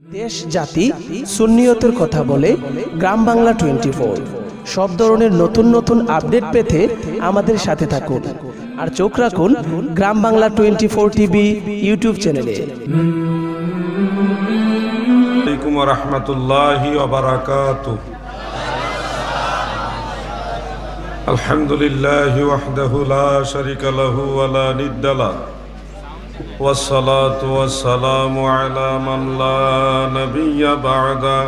দেশ জাতি সুন্নিয়তের কথা বলে গ্রাম বাংলা 24। সব ধরনের নতুন নতুন আপডেট পেতে আমাদের সাথে থাকুন আর চোখ রাখুন গ্রাম বাংলা 24 টিভি ইউটিউব চ্যানেলে। আলাইকুম ওয়া রাহমাতুল্লাহি ওয়া বারাকাতুহু। আলহামদুলিল্লাহি ওয়াহদাহু লা শারীকা লাহু ওয়া লা নিদ্দা লাহু والصلاة والسلام على من لا نبي بعده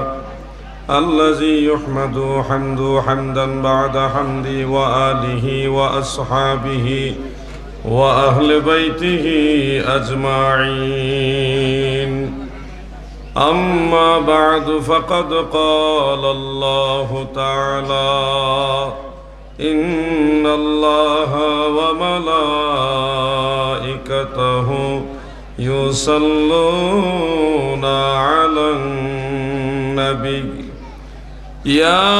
الذي يحمد حمدا بعد حمدي وآله وأصحابه وأهل بيته أجمعين. أما بعد فقد قال الله تعالى إن الله وملائكته يصلون على النبي يا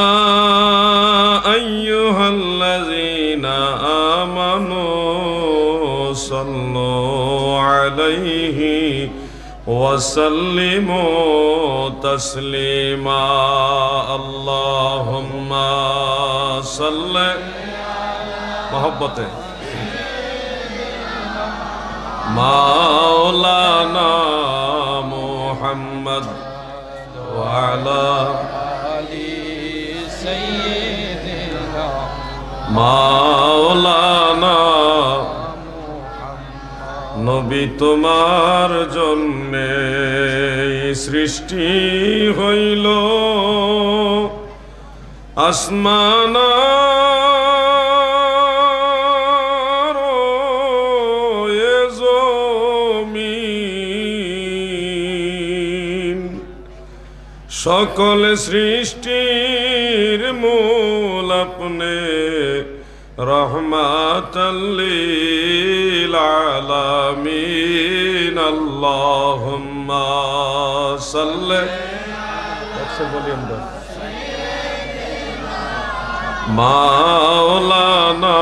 أيها الذين آمنوا صلوا عليه وسلموا تسليما. اللهم صل محبته مولانا محمد وعلى آل سيدنا مولانا নবী তোমার জন্যে সৃষ্টি হইল আসমান জমিন, সকল সৃষ্টির মূল আপনি রহমাতাল লিল আলামিন। আল্লাহুম্মা সাল্লি মাওলানা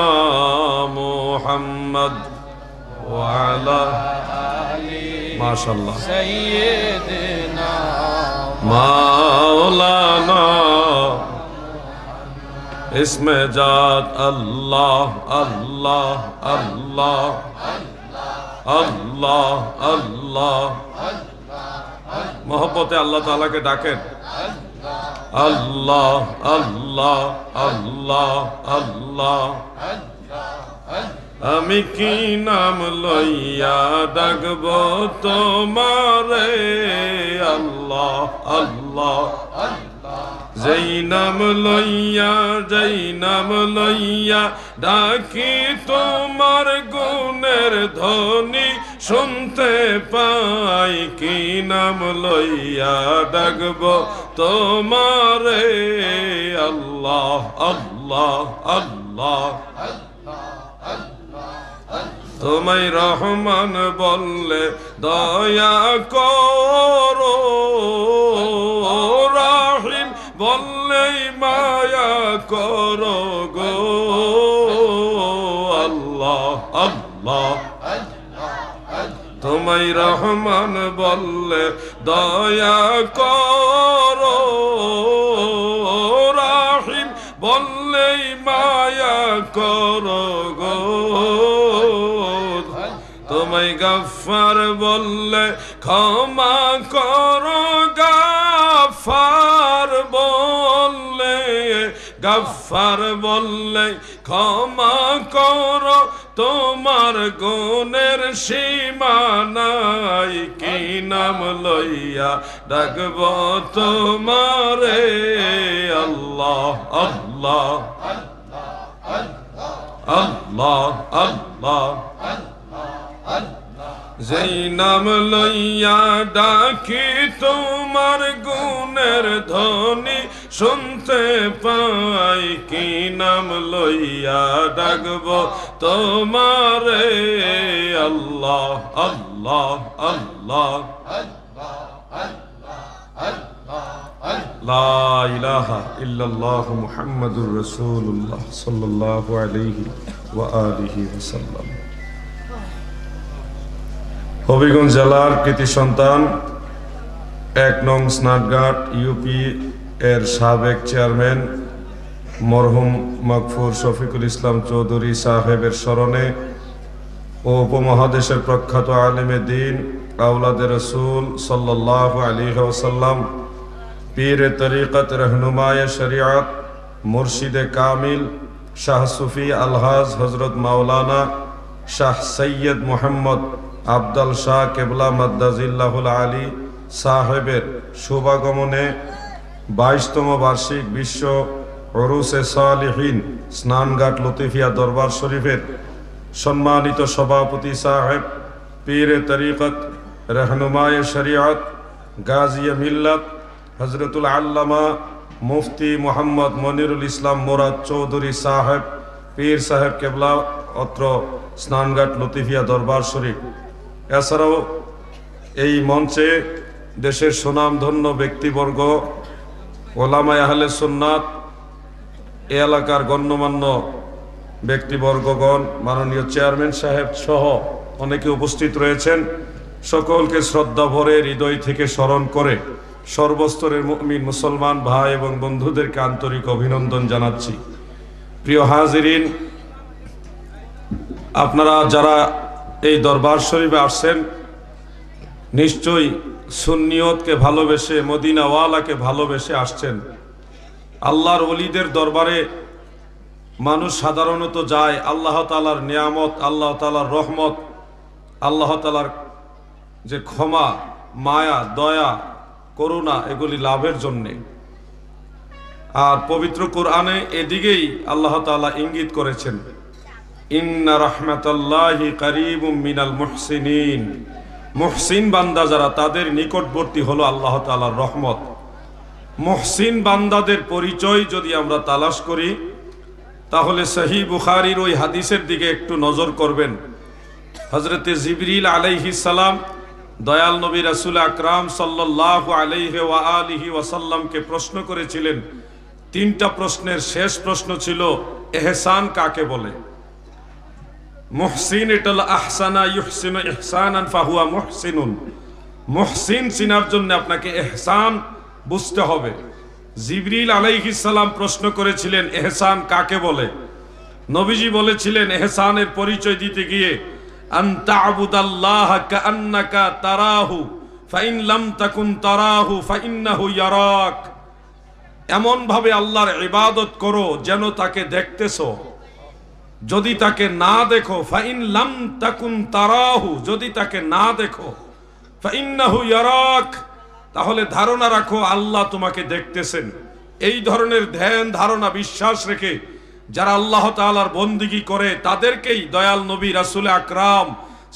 মুহাম্মদ ওয়া আলা মাশাআল্লাহ সাইয়্যিদিনা মাওলানা इसमें जात अल्लाह अल्लाह अल्लाह अल्लाह अल्लाह मोहब्बते अल्लाह ताला के डाकें अल्लाह अल्लाह अल्लाह अल्लाह। আমি কি নাম লইয়া ডাকব তোমারে আল্লাহ আল্লাহ, যেই নাম লইয়া ডাকি তোমার গুণের ধ্বনি শুনতে পাই। কি নাম লইয়া ডাকব তোমারে আল্লাহ আল্লাহ আল্লাহ। তোমায় রহমান বললে দয়া করো, রাহিম বললেই মায়া করো গো আল্লাহ আল্লাহ। তোমায় রহমান বললে দয়া করো, রাহিম বললেই মায়া করো গো। তোমায় গফফার বললে ক্ষমা করো, গফফার বললে ক্ষমা করো। তোমার গুণের সীমা নাই, কি নাম লইয়া ডাকব তোমারে আল্লাহ আল্লাহ আল্লাহ আল্লাহ। যেই নাম লইয়া ডাকি তোমার গুণের ধ্বনি শুনতে পাই। কি নাম লইয়া ডাকব তোমারে আল্লাহ আল্লাহ আল্লাহ। লা ইলাহা ইল্লাল্লাহু মুহাম্মাদুর রাসূলুল্লাহ সাল্লাল্লাহু আলাইহি ওয়া আলিহি ওয়াসাল্লাম। হবিগঞ্জ জেলার কৃতি সন্তান 1 নং স্নানঘাট ইউপি এর সাবেক চেয়ারম্যান মরহুম মকফুর শফিকুল ইসলাম চৌধুরী সাহেবের স্মরণে ও উপমহাদেশের প্রখ্যাত আলেমে দ্বীন আওলাদে রসুল সাল্লাল্লাহু আলাইহি ওয়াসাল্লাম পীরে তরিকত रहनुमाए शरीयत मुर्शिदे कामिल शाह सूफी अलहाज हजरत मौलाना शाह सैयद मोहम्मद আফদল শাহ কেবলা মাদ্দাজিল্লাহুল আলী সাহেবের শুভাগমনে 22তম বার্ষিক বিশ্ব উরুসে সালিহিন স্নানঘাট লতিফিয়া দরবার শরীফের সম্মানিত সভাপতি সাহেব পীরে তরিকত रहनुमाए शरीयत গাজিয়ে মিল্লাত হজরতুল আল্লামা মুফতি মোহাম্মদ মনিরুল ইসলাম মুরাদ চৌধুরী সাহেব পীর সাহেব কেবলা অত্র স্নানঘাট লতিফিয়া দরবার শরীফ। এছাড়াও এই মঞ্চে দেশের সুনামধন্য ব্যক্তিবর্গ, ওলামায়ে আহলে সুন্নাত, এ এলাকার গণ্যমান্য ব্যক্তিবর্গগণ, মাননীয় চেয়ারম্যান সাহেব সহ অনেকে উপস্থিত রয়েছেন। সকলকে শ্রদ্ধা ভরে হৃদয় থেকে স্মরণ করে সর্বস্তরের মুমিন মুসলমান ভাই এবং বন্ধুদেরকে আন্তরিক অভিনন্দন জানাচ্ছি। প্রিয় হাজিরিন, আপনারা যারা এই দরবার শরীফে আসছেন নিশ্চয়ই সুন্নিয়তকে ভালোবেসে, মদিনাওয়ালাকে ভালোবেসে আসছেন। আল্লাহর ওলিদের দরবারে মানুষ সাধারণত যায় আল্লাহ তাআলার নিয়ামত, আল্লাহ তাআলার রহমত, আল্লাহ তাআলার যে ক্ষমা, মায়া, দয়া, করুণা এগুলি লাভের জন্যে। আর পবিত্র কোরআনে এদিকেই আল্লাহ তাআলা ইঙ্গিত করেছেন, ইন্না রাহমাতাল্লাহি কারীবুম মিনাল মুহসিনিন। মুহসিন বান্দা যারা, তাদের নিকটবর্তী হলো আল্লাহ তাআলার রহমত। মুহসিন বান্দাদের পরিচয় যদি আমরা তালাশ করি তাহলে সহিহ বুখারীর ওই হাদিসের দিকে একটু নজর করবেন। হযরতে জিবরিল আলাইহিস সালাম দয়াল নবী রাসূল আকরাম সাল্লাল্লাহু আলাইহি ওয়া আলিহি ওয়াসাল্লামকে প্রশ্ন করেছিলেন। 3টা প্রশ্নের শেষ প্রশ্ন ছিল, ইহসান কাকে বলে? মুহসিন এটাল আহসানা ইহসিনু ইহসানান ফাহুয়া মুহসিনুন। মুহসিন চিনার জন্য আপনাকে ইহসান বুঝতে হবে। জিবরিল আলাইহিস সালাম প্রশ্ন করেছিলেন, ইহসান কাকে বলে? নবীজি বলেছিলেন, ইহসানের পরিচয় দিতে গিয়ে, আন তা'বুদাল্লাহা কাআন্নাকা তারাহু ফাইন লাম তাকুন তারাহু ফাইন্নাহু ইয়ারাক। এমন ভাবে আল্লাহর ইবাদত করো যেন তাকে দেখতেছো। যদি তাকে না দেখো, ফাইন লাম তাকুন তারাহু, যদি তাকে না দেখো, ফাইন্নাহু ইয়ারাক, তাহলে ধারণা রাখো আল্লাহ তোমাকে দেখতেছেন। এই ধরনের ধ্যান ধারণা বিশ্বাস রেখে যারা আল্লাহ তাআলার বন্দেগী করে তাদেরকেই দয়াল নবী রাসূল আকরাম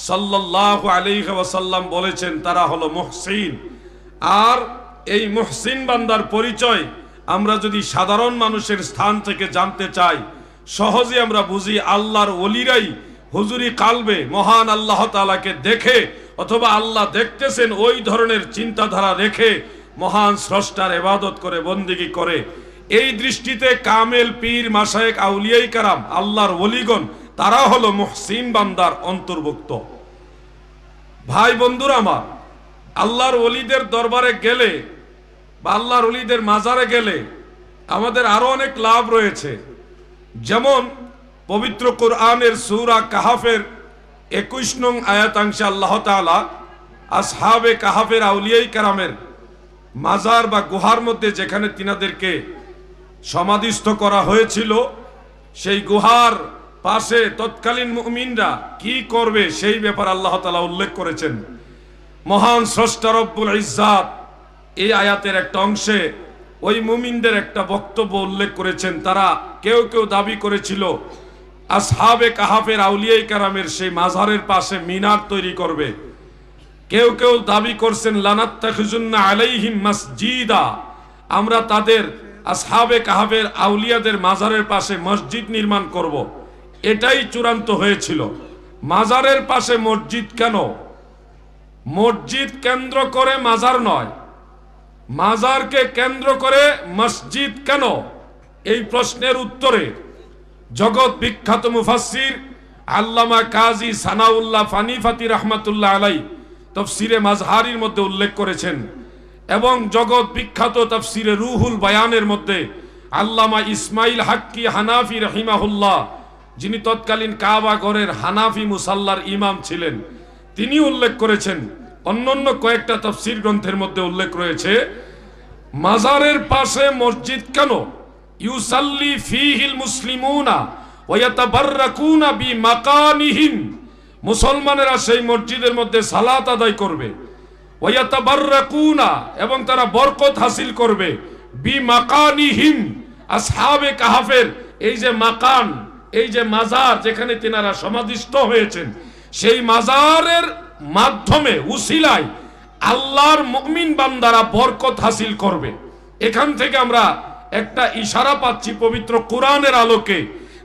সাল্লাল্লাহু আলাইহি ওয়াসাল্লাম বলেছেন তারা হলো মুহসিন। আর এই মুহসিন বান্দার পরিচয় আমরা যদি সাধারণ মানুষের স্থান থেকে জানতে চাই, সহজে আমরা বুঝি আল্লাহর ওলিরাই হুজুরি কালবে মহান আল্লাহ তাআলাকে দেখে অথবা আল্লাহ দেখতেছেন ওই ধরনের চিন্তাধারা রেখে মহান স্রষ্টার ইবাদত করে, বন্দেগী করে। এই দৃষ্টিতে কামেল পীর, মাশায়েখ, আউলিয়ায়ে কেরাম, আল্লাহর ওলিগণ, তারা হলো মুহসিন বান্দার অন্তর্ভুক্ত। ভাই বন্ধুরা আমার, আল্লাহর ওলিদের দরবারে গেলে বা আল্লাহর ওলিদের মাজারে গেলে আমাদের আরো অনেক লাভ রয়েছে। যেমন পবিত্র কোরআনের সূরা কাহাফের 21 নং আয়াতাংশে আল্লাহ তাআলা আসহাবে কাহাফের আউলিয়ায়ে কেরামের মাজার বা গুহার মধ্যে যেখানে তিনাদেরকে সমাধিস্থ করা হয়েছিল, সেই গুহার পাশে তৎকালীন মুমিনরা কি করবে সেই ব্যাপারে আল্লাহ তাআলা উল্লেখ করেছেন। মহান স্রষ্টা রব্বুল ইজ্জাত এই আয়াতের একটা অংশে ওই মুমিনদের একটা বক্তব্য উল্লেখ করেছেন। তারা কেউ কেউ দাবি করেছিল আসহাবে কাহাফের আউলিয়ায়ে কেরামের সেই মাজারের পাশে মিনার তৈরি করবে। কেউ কেউ দাবি করছেন লানাত্তাখিজুন্না আলাইহিম মাসজিদা, আমরা তাদের আসহাবে কাহাফের আউলিয়াদের মাজারের পাশে মসজিদ নির্মাণ করব। এটাই চূড়ান্ত হয়েছিল। মাজারের পাশে মসজিদ কেন? মসজিদ কেন্দ্র করে মাজার নয়, মাজারকে কেন্দ্র করে মসজিদ কেন? এই প্রশ্নের উত্তরে জগৎ বিখ্যাত মুফাসসির আল্লামা কাজী সানাউল্লাহ ফানিফাতি রাহমাতুল্লাহ আলাইহি তাফসীরে মাজহারির মধ্যে উল্লেখ করেছেন, এবং জগৎ বিখ্যাত তাফসিরে রুহুল বায়ানের মধ্যে আল্লামা ইসমাইল হাক্কি হানাফি রহিমাহুল্লাহ, যিনি তৎকালীন কাবা ঘরের হানাফি মুসাল্লার ইমাম ছিলেন, তিনি উল্লেখ করেছেন, অন্যান্য কয়েকটা তাফসির গ্রন্থের মধ্যে উল্লেখ রয়েছে, মাজারের পাশে মসজিদ কেন? ইউসাল্লি ফীহিল মুসলিমুনা ওয়া ইয়াতাবাররাকুনা বিমাকানিহিম, মুসলমানেরা সেই মসজিদের মধ্যে সালাত আদায় করবে, ওয়া ইয়াতাবাররাকুনা, এবং তারা বরকত হাসিল করবে, বিমাকানিহিম, আসহাবে কাহাফের এই যে মাকান, এই যে মাজার যেখানে তিনারা সমাধিস্থ হয়েছেন, সেই মাজারের মাধ্যমে উসিলায় আল্লাহর মুমিন বান্দারা বরকত হাসিল করবে। এখান থেকে আমরা একটা ইশারা পাচ্ছি পবিত্র কোরআনের আলোকে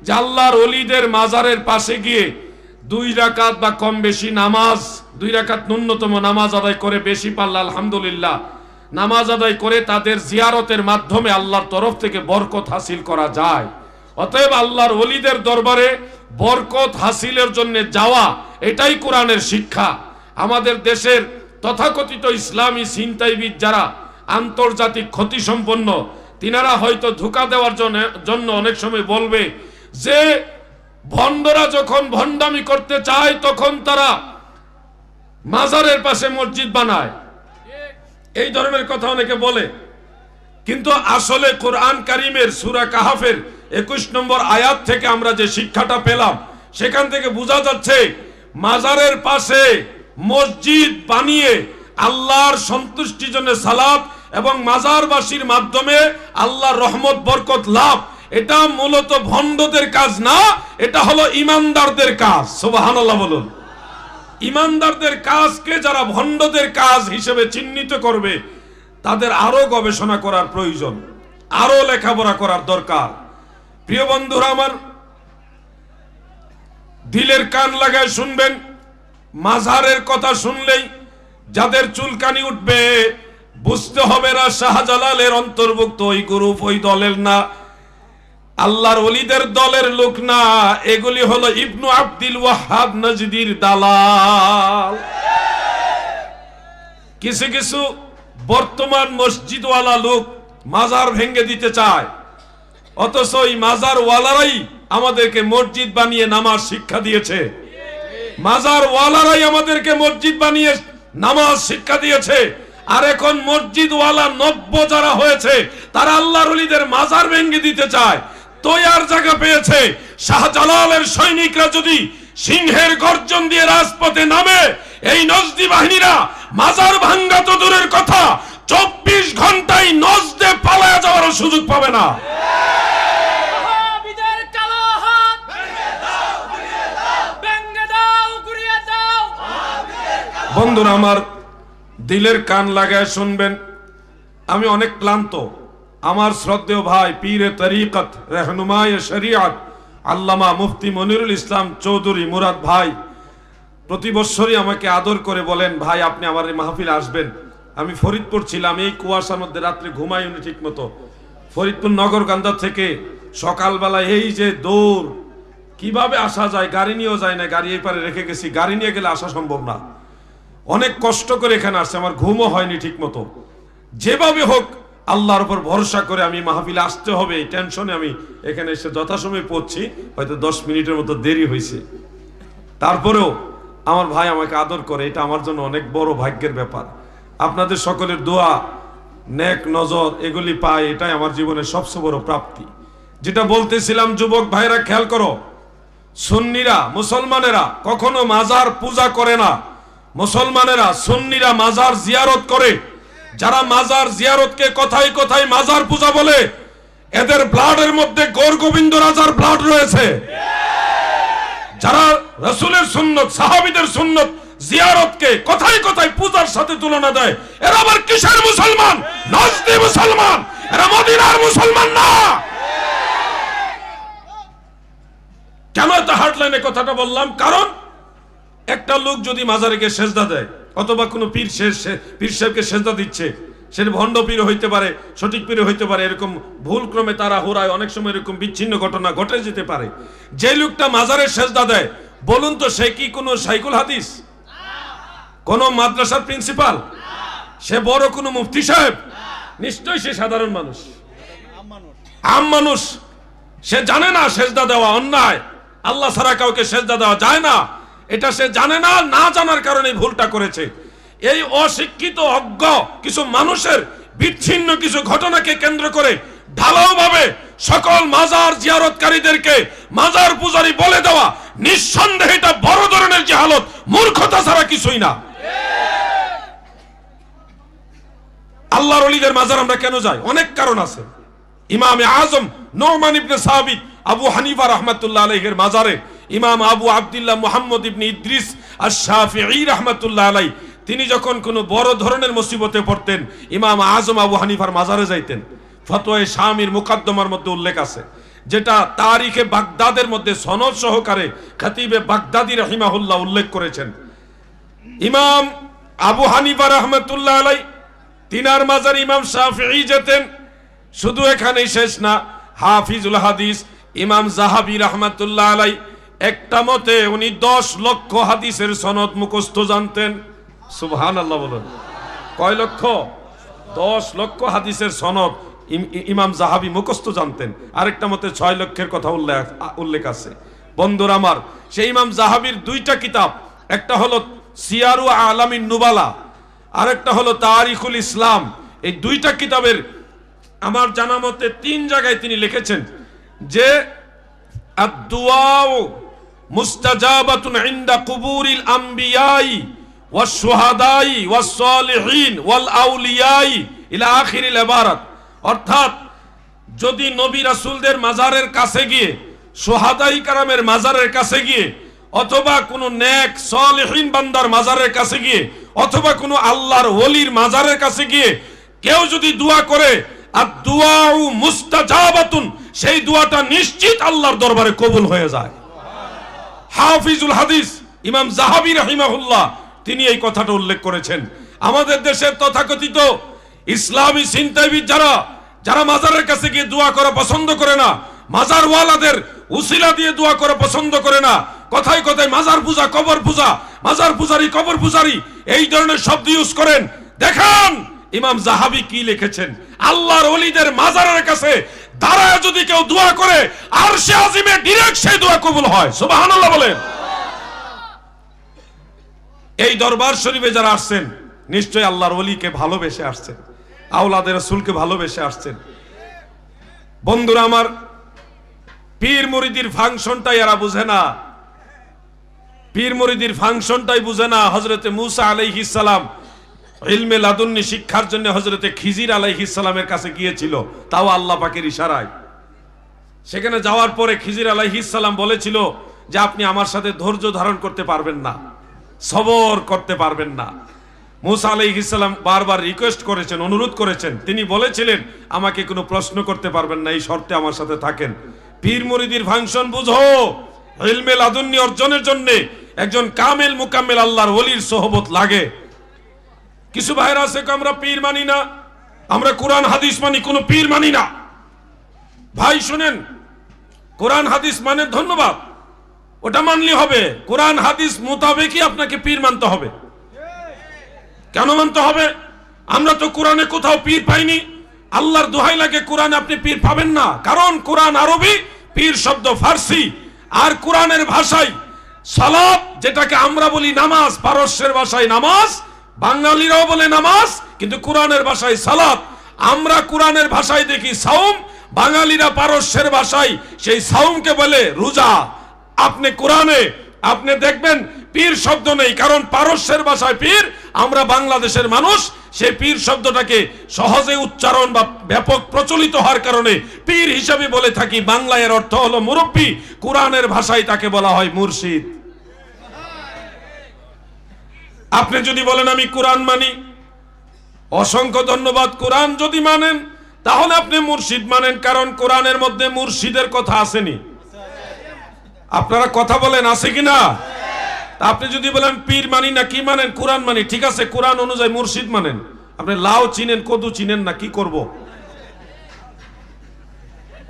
যে আল্লাহর ওলিদের মাজারের পাশে গিয়ে 2 রাকাত বা কম বেশি নামাজ, 2 রাকাত ন্যূনতম নামাজ আদায় করে, বেশি পারলে আলহামদুলিল্লাহ নামাজ আদায় করে তাদের জিয়ারতের মাধ্যমে আল্লাহর তরফ থেকে বরকত হাসিল করা যায়। অতএব আল্লাহর ওলিদের দরবারে বরকত হাসিলের জন্য যাওয়া, এটাই কোরআনের শিক্ষা। আমাদের দেশের তথাকথিত ইসলামী ছিনতাইবিদ যারা আন্তর্জাতিক ক্ষতি সম্পন্ন, তিনারা হয়তো ধোঁকা দেওয়ার জন্য অনেক সময় বলবে যে ভণ্ডরা যখন ভণ্ডামি করতে চায় তখন তারা মাজারের পাশে মসজিদ বানায়, এই ধরনের কথা অনেকে বলে। কিন্তু আসলে কোরআন কারীমের সূরা কাহাফের 21 নম্বর আয়াত থেকে আমরা যে শিক্ষাটা পেলাম, সেখান থেকে বোঝা যাচ্ছে মাজারের পাশে মসজিদ বানিয়ে আল্লাহর সন্তুষ্টির জন্য সালাত এবং মাজারবাসীর মাধ্যমে আল্লাহর রহমত বরকত লাভ, এটা মূলত ভণ্ডদের কাজ না, এটা হলো ইমানদারদের কাজ। সুবহানাল্লাহ বলুন। ইমানদারদের কাজকে যারা ভণ্ডদের কাজ হিসেবে চিহ্নিত করবে, তাদের আরো গবেষণা করার প্রয়োজন, আরো লেখাপড়া করার দরকার। প্রিয় বন্ধুরা আমার, দিলের কান লাগায় শুনবেন, মাজারের কথা শুনলেই যাদের চুলকানি উঠবে বুঝতে হবে না শাহজালালের অন্তর্ভুক্ত ওই গ্রুপ, ওই দলের না, আল্লাহর ওলিদের দলের লোক না, এগুলি হলো ইবনু আব্দুল ওয়াহাব নজদির দালাল। কিছু কিছু বর্তমান মসজিদওয়ালা লোক মাজার ভেঙে দিতে চায়, অথচ এই মাজার ওয়ালারাই আমাদেরকে মসজিদ বানিয়ে নামাজ শিক্ষা দিয়েছে। মাজার ওয়ালারাই আমাদেরকে মসজিদ বানিয়ে নামাজ শিক্ষা দিয়েছে। আর এখন মসজিদ ওয়ালা নব্য যারা হয়েছে তারা আল্লাহর ওলিদের মাজার ভেঙে দিতে চায়। তৈয়ার জায়গা পেয়েছে। শাহজালালের সৈনিকরা যদি সিংহের গর্জন দিয়ে রাজপথে নামে, এই নজদি বাহিনীরা মাজার ভাঙ্গা তো দূরের কথা, 24 ঘন্টায় নজদে পালায়া যাওয়ার সুযোগ পাবে না। বন্ধুরা আমার, দিলের কান লাগায় শুনবেন, আমি অনেক ক্লান্ত। আমার শ্রদ্ধেয় ভাই পীরে তরিকত রহনুমায়ে শরিয়ত আল্লামা মুফতি মনিরুল ইসলাম চৌধুরী মুরাদ ভাই প্রতি বছরই আমাকে আদর করে বলেন, ভাই আপনি আমার এই মাহফিলে আসবেন। আমি ফরিদপুর ছিলাম, এই কুয়াশার মধ্যে রাত্রে ঘুমাইনি ঠিক মতো। ফরিদপুর নগরকান্দা থেকে সকালবেলা এই যে দৌড়, কিভাবে আসা যায়, গাড়ি নিয়েও যায় না, গাড়ি এই পারে রেখে গেছি, গাড়ি নিয়ে গেলে আসা সম্ভব না। অনেক কষ্ট করে এখানে আসছে, আমার ঘুমও হয়নি ঠিক মতো। যেভাবে হোক আল্লাহর উপর ভরসা করে আমি মাহফিলে আসতে হবে এই টেনশনে আমি এখানে এসে যথাসময়ে পৌঁছি। হয়তো 10 মিনিটের মতো দেরি হয়েছে, তারপরেও আমার ভাই আমাকে আদর করে, এটা আমার জন্য অনেক বড় ভাগ্যের ব্যাপার। আপনাদের সকলের দোয়া, নেক নজর এগুলি পাই, এটাই আমার জীবনের সবচেয়ে বড় প্রাপ্তি। যেটা বলতেছিলাম, যুবক ভাইরা খেয়াল করো, সুন্নিরা মুসলমানেরা কখনো মাজার পূজা করে না। মুসলমানেরা সুন্নিরা মাজার জিয়ারত করে। যারা মাজার জিয়ারতকে কথায় কথায় মাজার পূজা বলে, এদের ব্লাডের মধ্যে গৌর গোবিন্দ রাজার ব্লাড রয়েছে। যারা রাসূলের সুন্নত, সাহাবীদের সুন্নত জিয়ারতকে কথায় কথায় পূজার সাথে তুলনা দেয়, এরা আবার কিসের মুসলমান? নজদি মুসলমান, এরা মদিনার মুসলমান না। কেন এত হার্ডলাইনে কথাটা বললাম? কারণ একটা লোক যদি মাজারে গিয়ে সেজদা দেয়, অথবা কোনো পীর সাহেবকে সেজদা দিচ্ছে, সেটা ভণ্ড পীর হইতে পারে, সঠিক পীর হইতে পারে, এরকম ভুল ক্রমে তারা হোরায় অনেক সময় এরকম বিচ্ছিন্ন ঘটনা ঘটে যেতে পারে। যে লোকটা মাজারে সেজদা দেয়, বলুন তো সে কি কোনো শাইখুল হাদিস, কোন মাদ্রাসার প্রিন্সিপাল? সে বড় কোনো মুফতি সাহেব? নিশ্চয়ই সে সাধারণ মানুষ, আম মানুষ। সে জানে না সেজদা দেওয়া অন্যায়, আল্লাহ ছাড়া কাউকে সেজদা দেওয়া যায় না, এটা সে জানে না, না জানার কারণে ভুলটা করেছে। এই অশিক্ষিত অজ্ঞ কিছু মানুষের বিচ্ছিন্ন কিছু ঘটনাকে কেন্দ্র করে ঢালাওভাবে সকল মাজার জিয়ারতকারীদেরকে মাজার পূজারী বলে দেওয়া, নিঃসন্দেহে এটা বড় ধরনের জাহালত, মূর্খতা ছাড়া কিছুই না। আল্লাহর ওলিদের মাজার আমরা কেন যাই? অনেক কারণ আছে। ইমামে আজম নোমান ইবনে সাবিত আবু হানিফা রাহমাতুল্লাহ আলাইহির মাজারে ইমাম আবু আব্দুল্লাহ মুহাম্মদ ইবনে ইদ্রিস আশ-শাফিঈ রাহমাতুল্লাহ আলাইহি তিনি যখন কোনো বড় ধরনের মুসিবতে পড়তেন, ইমাম আজম আবু হানিফার মাজারে যাইতেন। ফতোয়ায়ে শামির মুকদ্দমার মধ্যে উল্লেখ আছে, যেটা তারিখে বাগদাদের মধ্যে সনদ সহকারে খতিবে বাগদাদি রাহিমাহুল্লাহ উল্লেখ করেছেন। ইমাম আবু হানিফা রাহমাতুল্লাহ আলাইহি তিনার মাজার ইমাম শাফিঈ যেতেন। শুধু এখানেই শেষ না, হাফিজুল হাদিস ইমাম যাহাবী রাহমাতুল্লাহ আলাইহি একটা মতে উনি 10 লক্ষ হাদিসের সনদ মুখস্থ জানতেন। সুবহানাল্লাহ বলুন। কয় লক্ষ? 10 লক্ষ হাদিসের সনদ ইমাম যাহাবী মুখস্থ জানতেন। আরেকটা মতে 6 লক্ষের কথা উল্লেখ আছে। বন্ধুরা আমার, সেই ইমাম যাহাবীর 2টা কিতাব, একটা হলো সিয়ারু আলামিন নুবালা, আরেকটা হলো তারিখুল ইসলাম। এই 2টা কিতাবের আমার জানা মতে 3 জায়গায় তিনি লিখেছেন যে আদ-দুআউ মুস্তাজাবাতুন ইনদা কুবুরিল আমবিয়াই ওয়াস শুহাদাই ওয়াস সালিহিন ওয়াল আউলিয়াই ইলা আখিরিল ইবারাত। অর্থাৎ যদি নবী রাসূলদের মাজারের কাছে গিয়ে, শুহাদাই কারামের মাজারের কাছে গিয়ে, অথবা কোনো নেক সালিহিন বান্দার মাজারের কাছে গিয়ে, অথবা কোনো আল্লাহর ওলির মাজারের কাছে গিয়ে কেউ যদি দোয়া করে, আদ-দুআউ মুস্তাজাবাতুন, সেই দোয়াটা নিশ্চিত আল্লাহর দরবারে কবুল হয়ে যায়। হাফিজুল হাদিস ইমাম যাহাবী রাহিমাহুল্লাহ তিনি এই কথাটা উল্লেখ করেছেন। আমাদের দেশের তথাকথিত ইসলামী চিন্তাবিদ যারা মাজারের কাছে গিয়ে দোয়া করা পছন্দ করে না, মাজার ওয়ালাদের উসিলা দিয়ে দোয়া করা পছন্দ করে না, কথায় কথায় মাজার পূজা, কবর পূজা, মাজার পূজারি, কবর পূজারি, এই ধরনের শব্দ ইউজ করেন। দেখেন ইমাম যাহাবী কি লিখেছেন, আল্লাহর ওলিদের মাজারের কাছে দাঁড়ায় যদি কেউ দোয়া করে, আরশে আজিমে ডাইরেক্ট সেই দোয়া কবুল হয়। সুবহানাল্লাহ বলেন। এই দরবার শরীফে যারা আসছেন নিশ্চয়ই আল্লাহর ওলিকে ভালোবেসে আসছেন, আওলাদের রাসূলকে ভালোবেসে আসছেন। বন্ধুরা আমার, পীর মুরিদির ফাংশনটাই এরা বুঝে না, পীর মুরিদির ফাংশনটাই বুঝে না। হযরতে মূসা আলাইহিস সালাম ইলমে লাদুন্নি শিক্ষার জন্য হযরতে খিজির আলাইহিস সালামের কাছে গিয়েছিল, তাও আল্লাহ পাকের ইশারায়। সেখানে যাওয়ার পরে খিজির আলাইহিস সালাম বলেছিল যে আপনি আমার সাথে ধৈর্য ধারণ করতে পারবেন না, সবর করতে পারবেন না। মূসা আলাইহিস সালাম বারবার রিকোয়েস্ট করেছেন, অনুরোধ করেছেন। তিনি বলেছিলেন আমাকে কোনো প্রশ্ন করতে পারবেন না, এই শর্তে আমার সাথে থাকেন। পীর মুরিদির ফাংশন বুঝো, ইলমে লাদুন্নি অর্জনের জন্য একজন কামেল মুকাম্মেল আল্লাহর ওলির সোহবত লাগে। কিছু ভাইরা আছে আমরা পীর মানি না, আমরা কোরআন হাদিস মানি, কোনো পীর মানি না। ভাই শুনেন, কোরআন হাদিস মানে ধন্যবাদ, ওটা মানলে হবে। কোরআন হাদিস মোতাবেকই আপনাকে পীর মানতে হবে। কেন মানতে হবে? আমরা তো কোরআনে কোথাও পীর পাইনি। আল্লাহর দোহাই লাগে, কোরআনে আপনি পীর পাবেন না, কারণ কোরআন আরবি, পীর শব্দ ফার্সি। আর কোরআনের ভাষায় সালাত, যেটাকে আমরা বলি নামাজ, পারস্যের ভাষায় নামাজ, বাঙালিরাও বলে নামাজ, কিন্তু কোরআনের ভাষায় সালাত। আমরা কোরআনের ভাষায় দেখি সাওম, বাঙালিরা পারস্যের ভাষায় সেই সাওমকে বলে রোজা। আপনি কোরআনে আপনি দেখবেন পীর শব্দ নেই, কারণ পারস্যের ভাষায় পীর, আমরা বাংলাদেশের মানুষ সেই পীর শব্দটাকে সহজে উচ্চারণ বা ব্যাপক প্রচলিত হওয়ার কারণে পীর হিসাবে বলে থাকি। বাংলায় এর অর্থ হলো মুরব্বী, কোরআনের ভাষায় তাকে বলা হয় মুর্শিদ। আপনি যদি বলেন আমি কোরআন মানি, অসংখ্য ধন্যবাদ। কোরআন যদি মানেন তাহলে আপনি মুর্শিদ মানেন, কারণ কোরআনের মধ্যে মুর্শিদের কথা আসেনি। আপনারা কথা বলেন আছে কিনা? আপনি যদি বলেন পীর মানি না, কি মানেন? কোরআন মানি। ঠিক আছে, কোরআন অনুযায়ী মুর্শিদ মানেন। আপনি লাউ চিনেন, কদু চিনেন না, কি করব?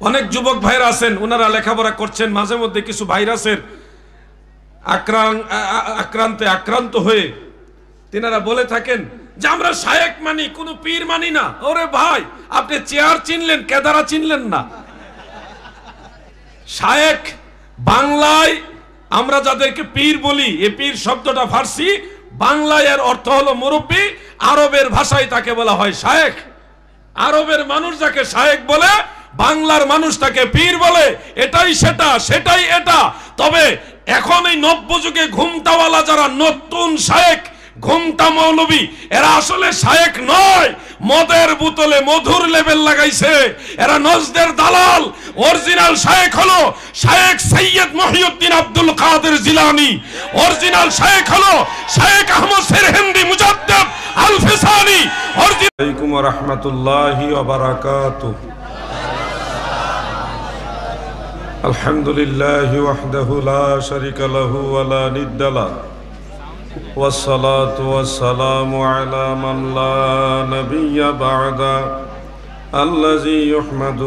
অনেক যুবক ভাইরা আছেন, ওনারা লেখাপড়া করছেন, মাঝে মধ্যে কিছু ভাইরাসের আক্রান্ত হয়ে তিনারা বলে থাকেন যে আমরা শায়েখ মানি, কোনো পীর মানি না। ওরে ভাই, আপনি চেয়ার চিনলেন, কেদারা চিনলেন না। শায়েখ বাংলায় আমরা যাদেরকে পীর বলি, এই পীর শব্দটা ফার্সি, বাংলায় এর অর্থ হলো মুরব্বী, আরবের ভাষায় তাকে বলা হয় শায়েখ। আরবের মানুষ যাকে শায়েখ বলে, বাংলার মানুষ তাকে পীর বলে। এটাই সেটা, সেটাই এটা। তবে এখন এই নব্য যুগে ঘুমটাওয়ালা যারা নতুন শায়েখ, ঘুমটা মৌলবী, এরা আসলে শায়েখ নয়, মদের বোতলে মধুর লেবেল লাগাইছে। এরা নজদের দালাল। অরিজিনাল শায়েখ হলো শায়েখ সৈয়দ মহিউদ্দিন আব্দুল কাদের জিলানী। অরিজিনাল শায়েখ হলো শায়েখ আহমদ সেরহিন্দি মুজাদ্দিদ আল ফিসানি। আলাইকুম ওয়া রাহমাতুল্লাহি ওয়া বারাকাতুহু। আলহামদুলিল্লাহি ওয়াহদাহু লা শারীকা লাহু ওয়া লা নিদ্দা লাহু والصلاة والسلام على من لا نبي بعده الذي يحمد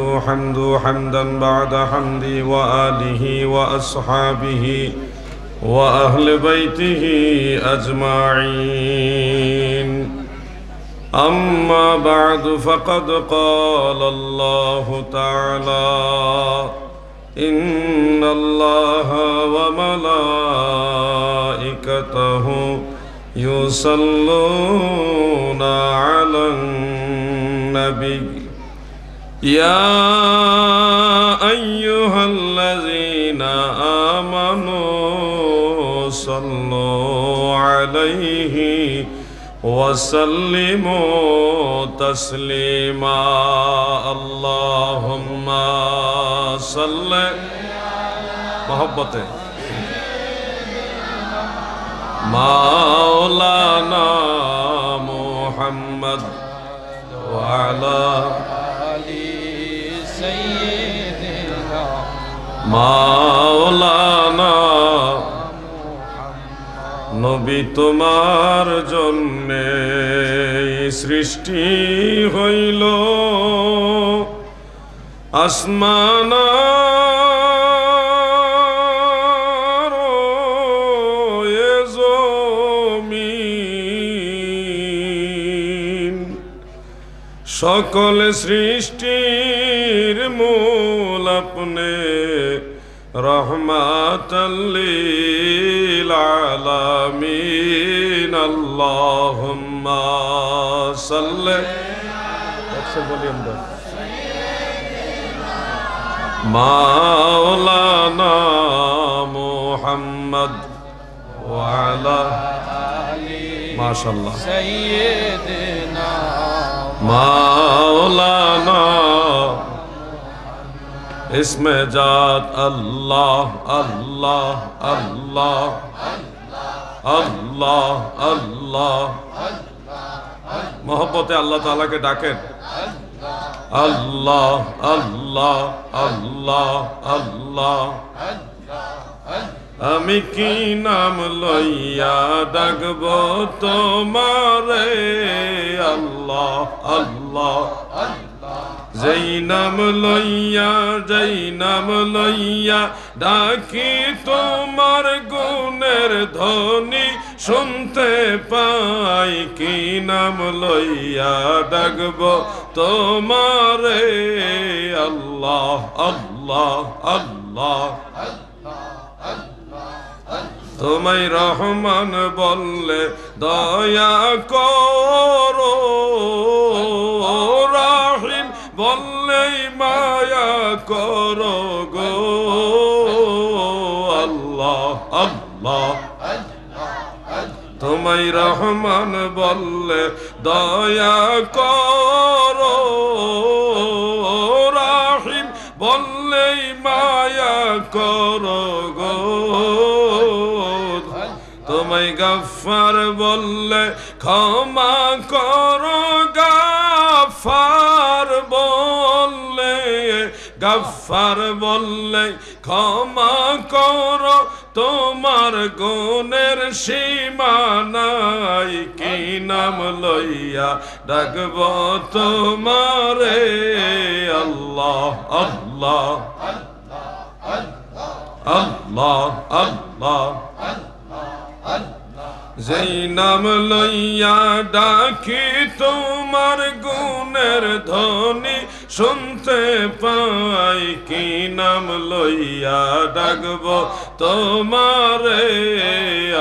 حمدا بعد حمدي وآله وأصحابه وأهل بيته أجمعين. أما بعد فقد قال الله تعالى: إن الله وملائكته يصلون على النبي يا أيها الذين آمنوا صلوا عليه وسلموا تسليما. اللهم صل محبته مولانا محمد وعلى آل سيدنا مولانا নবী তোমার জন্যে সৃষ্টি হইল আসমান জমিন, সকল সৃষ্টির মূল আপনি রহমাতাল লিল আলামিন। আল্লাহুম্মা সাল্লি মাওলানা মুহাম্মদ ওয়া আলা মাশাআল্লাহ সাইয়্যিদিনা মাওলানা इसमें जात अल्लाह अल्लाह अल्लाह अल्लाह अल्लाह मोहब्बत अल्लाह ताला के डाकें अल्लाह अल्लाह अल्लाह अल्लाह। আমি কি নাম লইয়া ডাকবো তোমারে আল্লাহ আল্লাহ। যেই নাম লইয়া ডাকি তোমার গুণের ধ্বনি শুনতে পাই। কি নাম লইয়া ডাকবো তোমারে আল্লাহ আল্লাহ আল্লাহ। তোমায় রহমান বললে দয়া করো, রাহিম বললেই মায়া করো গো আল্লাহ আল্লাহ। তোমায় রহমান বললে দয়া করো, রাহিম বললেই মায়া করো গো। তোমায় গফফার বললে ক্ষমা করো, গফফার বললে ক্ষমা করো। তোমার গুণের সীমা নাই। কি নাম লইয়া ডাকব তোমারে আল্লাহ আল্লাহ আল্লাহ আল্লাহ। যেই নাম লইয়া ডাকি তোমার গুণের ধ্বনি শুনতে পাই, কি নাম লইয়া ডাকব তোমারে,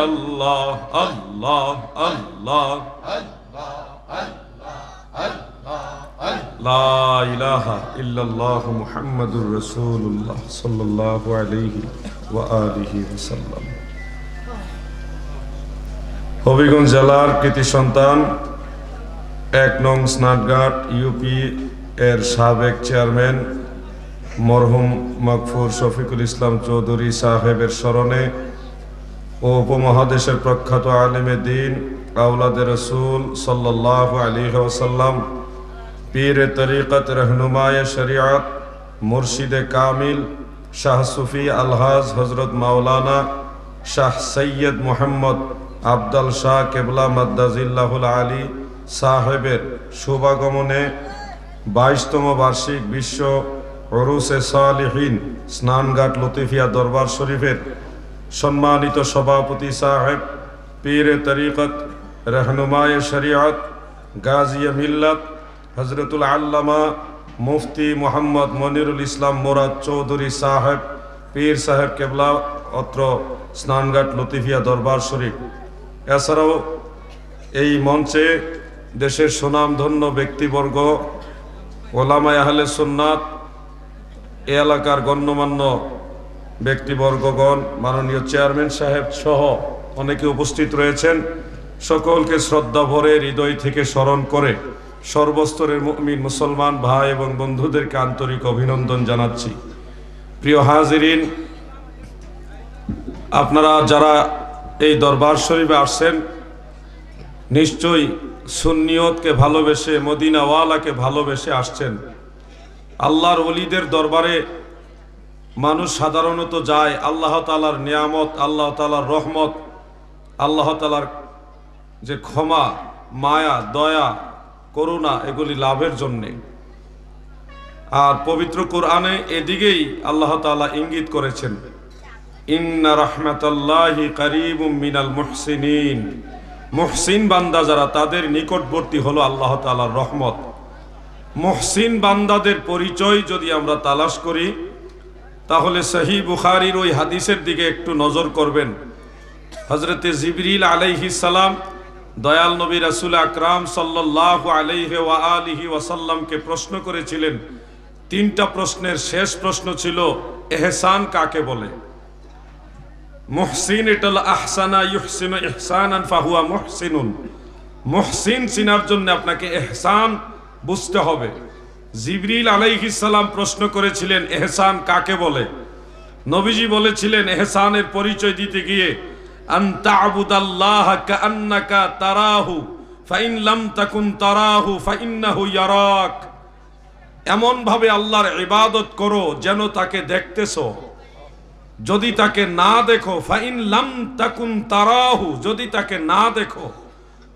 আল্লাহ আল্লাহ আল্লাহ লা ইলাহা ইল্লাল্লাহু মুহাম্মাদুর রাসূলুল্লাহ সাল্লাল্লাহু আলাইহি ওয়া আলিহি ওয়াসাল্লাম। হবিগঞ্জ জেলার কৃতি সন্তান ১ নং স্নাতঘাট ইউপি এর সাবেক চেয়ারম্যান মরহুম মকফুর শফিকুল ইসলাম চৌধুরী সাহেবের স্মরণে ও উপমহাদেশের প্রখ্যাত আলেমে দ্বীন আওলাদে রসুল সাল্লাল্লাহু আলাইহি ওয়াসাল্লাম, পীরে তরিকত রহনুমায়ে শরিয়ত মুর্শিদে কামিল শাহ সুফি আলহাজ হজরত মাওলানা শাহ সৈয়দ মোহাম্মদ আবদাল শাহ কেবলা মাদ্দাজিল্লাহুল আলী সাহেবের শুভাগমনে 22তম বার্ষিক বিশ্ব উরুসে সালিহিন স্নানঘাট লতিফিয়া দরবার শরীফের সম্মানিত সভাপতি সাহেব, পীরে তরিকত রহনুমায়ে শরিয়ত গাজিয়ে মিল্লাত হজরতুল আল্লামা মুফতি মোহাম্মদ মনিরুল ইসলাম মুরাদ চৌধুরী সাহেব, পীর সাহেব কেবলা অত্র স্নানঘাট লতিফিয়া দরবার শরীফ। এছাড়াও এই মঞ্চে দেশের সুনামধন্য ব্যক্তিবর্গ, ওলামায়ে আহলে সুন্নাত, এ এলাকার গণ্যমান্য ব্যক্তিবর্গগণ, মাননীয় চেয়ারম্যান সাহেব সহ অনেকে উপস্থিত রয়েছেন। সকলকে শ্রদ্ধা ভরে হৃদয় থেকে স্মরণ করে সর্বস্তরের মুমিন মুসলমান ভাই এবং বন্ধুদেরকে আন্তরিক অভিনন্দন জানাচ্ছি। প্রিয় হাজিরিন, আপনারা যারা এই দরবার শরীফে আসছেন, নিশ্চয়ই সুন্নিয়তকে ভালোবেসে, মদিনাওয়ালাকে ভালোবেসে আসছেন। আল্লাহর ওলিদের দরবারে মানুষ সাধারণত যায় আল্লাহ তাআলার নিয়ামত, আল্লাহ তাআলার রহমত, আল্লাহ তাআলার যে ক্ষমা, মায়া, দয়া, করুণা এগুলি লাভের জন্যে। আর পবিত্র কোরআনে এদিকেই আল্লাহ তাআলা ইঙ্গিত করেছেন, ইন্না রাহমাতাল্লাহি কারীবুম মিনাল মুহসিনিন। মুহসিন বান্দা যারা, তাদের নিকটবর্তী হলো আল্লাহ তাআলার রহমত। মুহসিন বান্দাদের পরিচয় যদি আমরা তালাশ করি, তাহলে সহিহ বুখারীর ওই হাদিসের দিকে একটু নজর করবেন। হযরতে জিবরিল আলাইহিস সালাম দয়াল নবী রাসূল আকরাম সাল্লাল্লাহু আলাইহি ওয়া আলিহি ওয়াসাল্লামকে প্রশ্ন করেছিলেন। 3টা প্রশ্নের শেষ প্রশ্ন ছিল, ইহসান কাকে বলে? মুহসিন এটাল আহসানা ইউহসিনু ইহসানান ফাহুয়া মুহসিনুন। মুহসিন চিনার জন্য আপনাকে ইহসান বুঝতে হবে। জিবরিল আলাইহিস সালাম প্রশ্ন করেছিলেন, ইহসান কাকে বলে? নবীজি বলেছিলেন, ইহসানের পরিচয় দিতে গিয়ে, আন তা'বুদাল্লাহা কাআন্নাকা তারাহু ফাইন লাম তাকুন তারাহু ফাইন্নাহু ইয়ারাক। এমন ভাবে আল্লাহর ইবাদত করো যেন তাকে দেখতেছো। যদি তাকে না দেখো, ফাইন লাম তাকুন তারাহু, যদি তাকে না দেখো,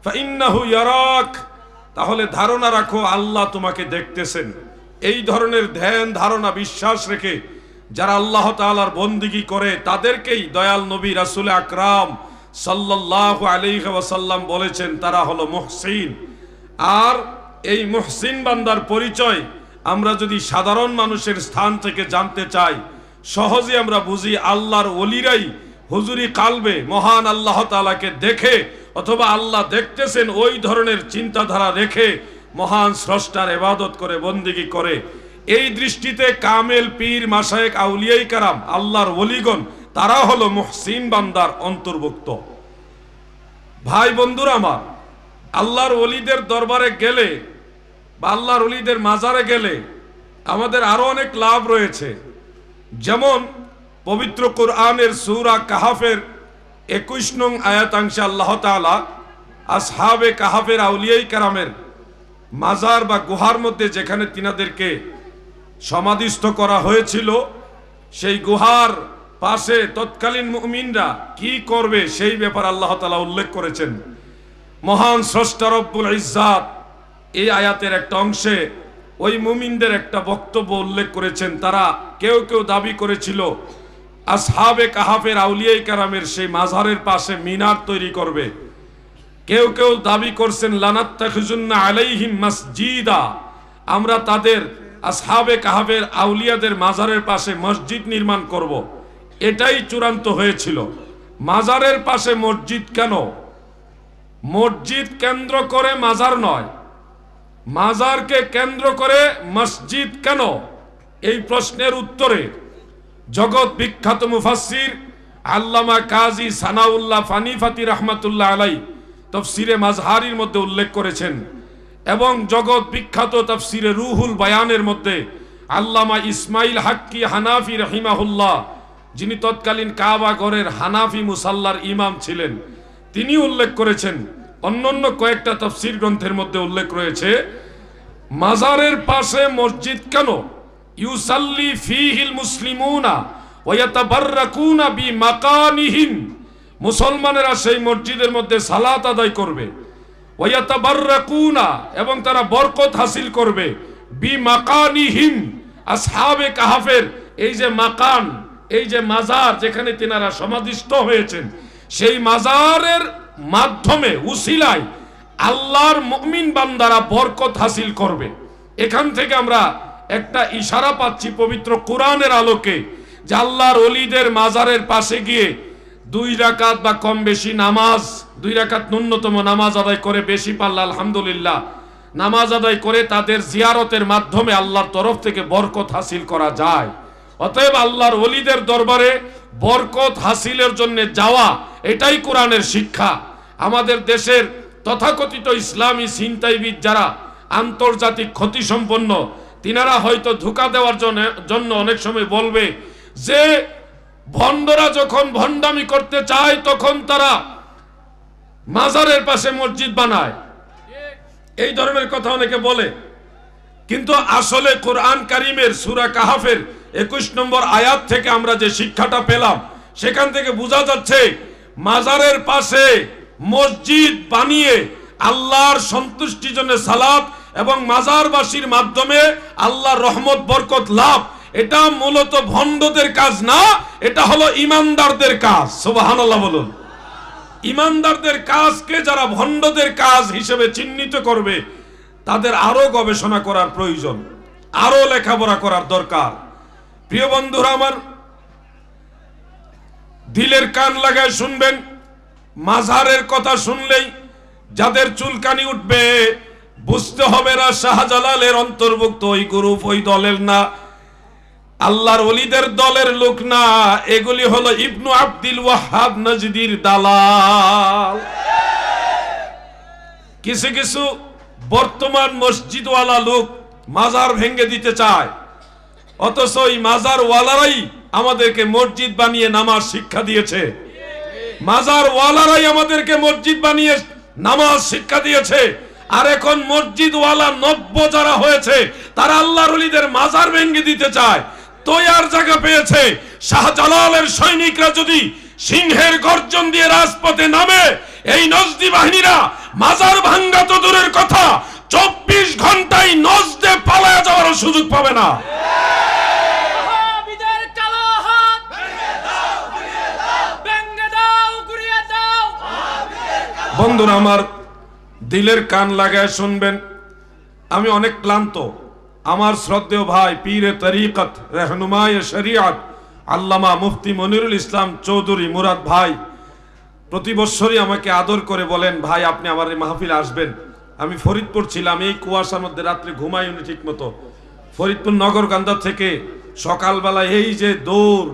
ফাইন্নাহু ইয়ারাক, তাহলে ধারণা রাখো আল্লাহ তোমাকে দেখতেছেন। এই ধরনের ধ্যান ধারণা বিশ্বাস রেখে যারা আল্লাহ তাআলার বন্দেগী করে, তাদেরকেই দয়াল নবী রাসূল আকরাম সাল্লাল্লাহু আলাইহি ওয়াসাল্লাম বলেছেন তারা হলো মুহসিন। আর এই মুহসিন বান্দার পরিচয় আমরা যদি সাধারণ মানুষের স্থান থেকে জানতে চাই, সহজে আমরা বুঝি আল্লাহর ওলিরাই হুজুরি কালবে মহান আল্লাহ তাআলাকে দেখে অথবা আল্লাহ দেখতেছেন ওই ধরনের চিন্তাধারা রেখে মহান স্রষ্টার ইবাদত করে, বন্দেগী করে। এই দৃষ্টিতে কামেল পীর, মাশায়েখ, আউলিয়ায়ে কেরাম, আল্লাহর ওলিগণ, তারা হলো মুহসিন বান্দার অন্তর্ভুক্ত। ভাই বন্ধুরা আমার, আল্লাহর ওলিদের দরবারে গেলে বা আল্লাহর ওলিদের মাজারে গেলে আমাদের আরো অনেক লাভ রয়েছে। যেমন পবিত্র কোরআনের সূরা কাহাফের 21 নং আয়াতাংশে আল্লাহ তাআলা আসহাবে কাহাফের আউলিয়ায়ে কেরামের মাজার বা গুহার মধ্যে যেখানে তিনাদেরকে সমাধিস্থ করা হয়েছিল, সেই গুহার পাশে তৎকালীন মুমিনরা কি করবে সেই ব্যাপার আল্লাহ তাআলা উল্লেখ করেছেন। মহান স্রষ্টা রব্বুল ইজ্জাত এই আয়াতের একটা অংশে ওই মুমিনদের একটা বক্তব্য উল্লেখ করেছেন। তারা কেউ কেউ দাবি করেছিল আসহাবে কাহাফের আউলিয়ায়ে কেরামের সেই মাজারের পাশে মিনার তৈরি করবে। কেউ কেউ দাবি করছেন লানাত্তাখিজুন্না আলাইহিম মাসজিদা, আমরা তাদের আসহাবে কাহাবের আউলিয়াদের মাজারের পাশে মসজিদ নির্মাণ করব। এটাই চূড়ান্ত হয়েছিল। মাজারের পাশে মসজিদ কেন? মসজিদ কেন্দ্র করে মাজার নয়, মাজারকে কেন্দ্র করে মসজিদ কেন? এই প্রশ্নের উত্তরে জগৎ বিখ্যাত মুফাসসির আল্লামা কাজী সানাউল্লাহ ফানিফাতি রাহমাতুল্লাহ আলাইহি তাফসিরে মাজহারির মধ্যে উল্লেখ করেছেন, এবং জগৎ বিখ্যাত তাফসিরে রুহুল বায়ানের মধ্যে আল্লামা ইসমাইল হাক্কি হানাফি রাহিমাহুল্লাহ, যিনি তৎকালীন কাবা ঘরের হানাফি মুসাল্লার ইমাম ছিলেন, তিনি উল্লেখ করেছেন। অন্যান্য কয়েকটা তাফসির গ্রন্থের মধ্যে উল্লেখ রয়েছে মাজারের পাশে মসজিদ কেন? ইউসাল্লি ফীহিল মুসলিমুনা ওয়া ইয়াতাবাররাকুনা বিমাকানিহিম, মুসলমানেরা সেই মসজিদের মধ্যে সালাত আদায় করবে। ওয়া ইয়াতাবাররাকুনা, এবং তারা বরকত হাসিল করবে। বিমাকানিহিম, আসহাবে কাহাফের এই যে মাকান, এই যে মাজার যেখানে তিনারা সমাধিস্থ হয়েছেন, সেই মাজারের মাধ্যমে উসিলায় আল্লাহর মুমিন বান্দারা বরকত হাসিল করবে। এখান থেকে আমরা একটা ইশারা পাচ্ছি পবিত্র কোরআনের আলোকে যে আল্লাহর ওলিদের মাজারের পাশে গিয়ে 2 রাকাত বা কম বেশি নামাজ, 2 রাকাত ন্যূনতম নামাজ আদায় করে, বেশি পারলে আলহামদুলিল্লাহ নামাজ আদায় করে তাদের জিয়ারতের মাধ্যমে আল্লাহর তরফ থেকে বরকত হাসিল করা যায়। অতএব আল্লাহর ওলিদের দরবারে বরকত হাসিলের জন্য যাওয়া, এটাই কোরআনের শিক্ষা। আমাদের দেশের তথাকথিত ইসলামী ছিনতাইবিদ যারা আন্তর্জাতিক ক্ষতি সম্পন্ন, তিনারা হয়তো ধোঁকা দেওয়ার জন্য অনেক সময় বলবে যে ভণ্ডরা যখন ভণ্ডামি করতে চায় তখন তারা মাজারের পাশে মসজিদ বানায়, এই ধরনের কথা অনেকে বলে। কিন্তু আসলে কোরআন কারীমের সূরা কাহাফের 21 নম্বর আয়াত থেকে আমরা যে শিক্ষাটা পেলাম, সেখান থেকে বোঝা যাচ্ছে মাজারের পাশে মসজিদ বানিয়ে আল্লাহর সন্তুষ্টির জন্য সালাত এবং মাজারবাসীর মাধ্যমে আল্লাহর রহমত বরকত লাভ, এটা মূলত ভণ্ডদের কাজ না, এটা হলো ইমানদারদের কাজ। সুবহানাল্লাহ বলুন। ইমানদারদের কাজকে যারা ভণ্ডদের কাজ হিসেবে চিহ্নিত করবে, তাদের আরো গবেষণা করার প্রয়োজন, আরো লেখাপড়া করার দরকার। প্রিয় বন্ধুরা আমার, দিলের কান লাগায় শুনবেন। মাজারের কথা শুনলেই যাদের চুলকানি উঠবে, বুঝতে হবে না শাহজালালের অন্তর্ভুক্ত ওই গ্রুপ, ওই দলের না, আল্লাহর ওলিদের দলের লোক না, এগুলি হলো ইবনু আব্দুল ওয়াহাব নজদির দালাল। কিছু কিছু বর্তমান মসজিদওয়ালা লোক মাজার ভেঙে দিতে চায়, অথচ ওই মাজার ওয়ালারাই আমাদেরকে মসজিদ বানিয়ে নামাজ শিক্ষা দিয়েছে। মাজার ওয়ালারাই আমাদেরকে মসজিদ বানিয়ে নামাজ শিক্ষা দিয়েছে। আর এখন মসজিদ ওয়ালা নব্য যারা হয়েছে, তারা আল্লাহর ওলিদের মাজার ভেঙে দিতে চায়। তৈয়ার জায়গা পেয়েছে। শাহজালালের সৈনিকরা যদি সিংহের গর্জন দিয়ে রাজপথে নামে, এই নজদি বাহিনীরা মাজার ভাঙ্গা তো দূরের কথা, 24 ঘন্টায় নজদে পালায়া যাওয়ার সুযোগ পাবে না। বন্ধুরা আমার, দিলের কান লাগায় শুনবেন। আমি অনেক ক্লান্ত। আমার শ্রদ্ধেয় ভাই পীরে তরিকত রহনুমায়ে শরিয়ত আল্লামা মুফতি মনিরুল ইসলাম চৌধুরী মুরাদ ভাই প্রতি বছরই আমাকে আদর করে বলেন, ভাই আপনি আমার এই মাহফিলে আসবেন। আমি ফরিদপুর ছিলাম, এই কুয়াশার মধ্যে রাত্রে ঘুমাইনি ঠিক মতো। ফরিদপুর নগরকান্দা থেকে সকালবেলা এই যে দৌড়,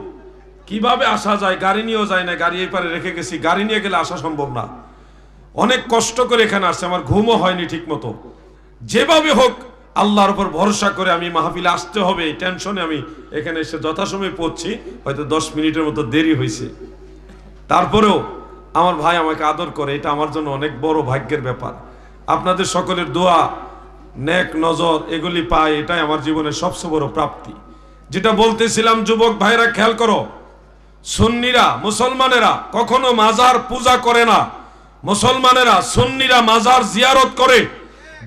কিভাবে আসা যায়, গাড়ি নিয়েও যায় না, গাড়ি এই পারে রেখে গেছি, গাড়ি নিয়ে গেলে আসা সম্ভব না। অনেক কষ্ট করে এখানে আসছে, আমার ঘুমও হয়নি ঠিক মতো। যেভাবে হোক আল্লাহর উপর ভরসা করে আমি মাহফিলে আসতে হবে, এই টেনশনে আমি এখানে এসে যথাসময়ে পৌঁছি। হয়তো 10 মিনিটের মতো দেরি হয়েছে, তারপরেও আমার ভাই আমাকে আদর করে, এটা আমার জন্য অনেক বড় ভাগ্যের ব্যাপার। আপনাদের সকলের দোয়া, নেক নজর এগুলি পাই, এটাই আমার জীবনের সবচেয়ে বড় প্রাপ্তি। যেটা বলতেছিলাম, যুবক ভাইরা খেয়াল করো, সুন্নিরা মুসলমানেরা কখনো মাজার পূজা করে না। মুসলমানেরা সুন্নিরা মাজার জিয়ারত করে।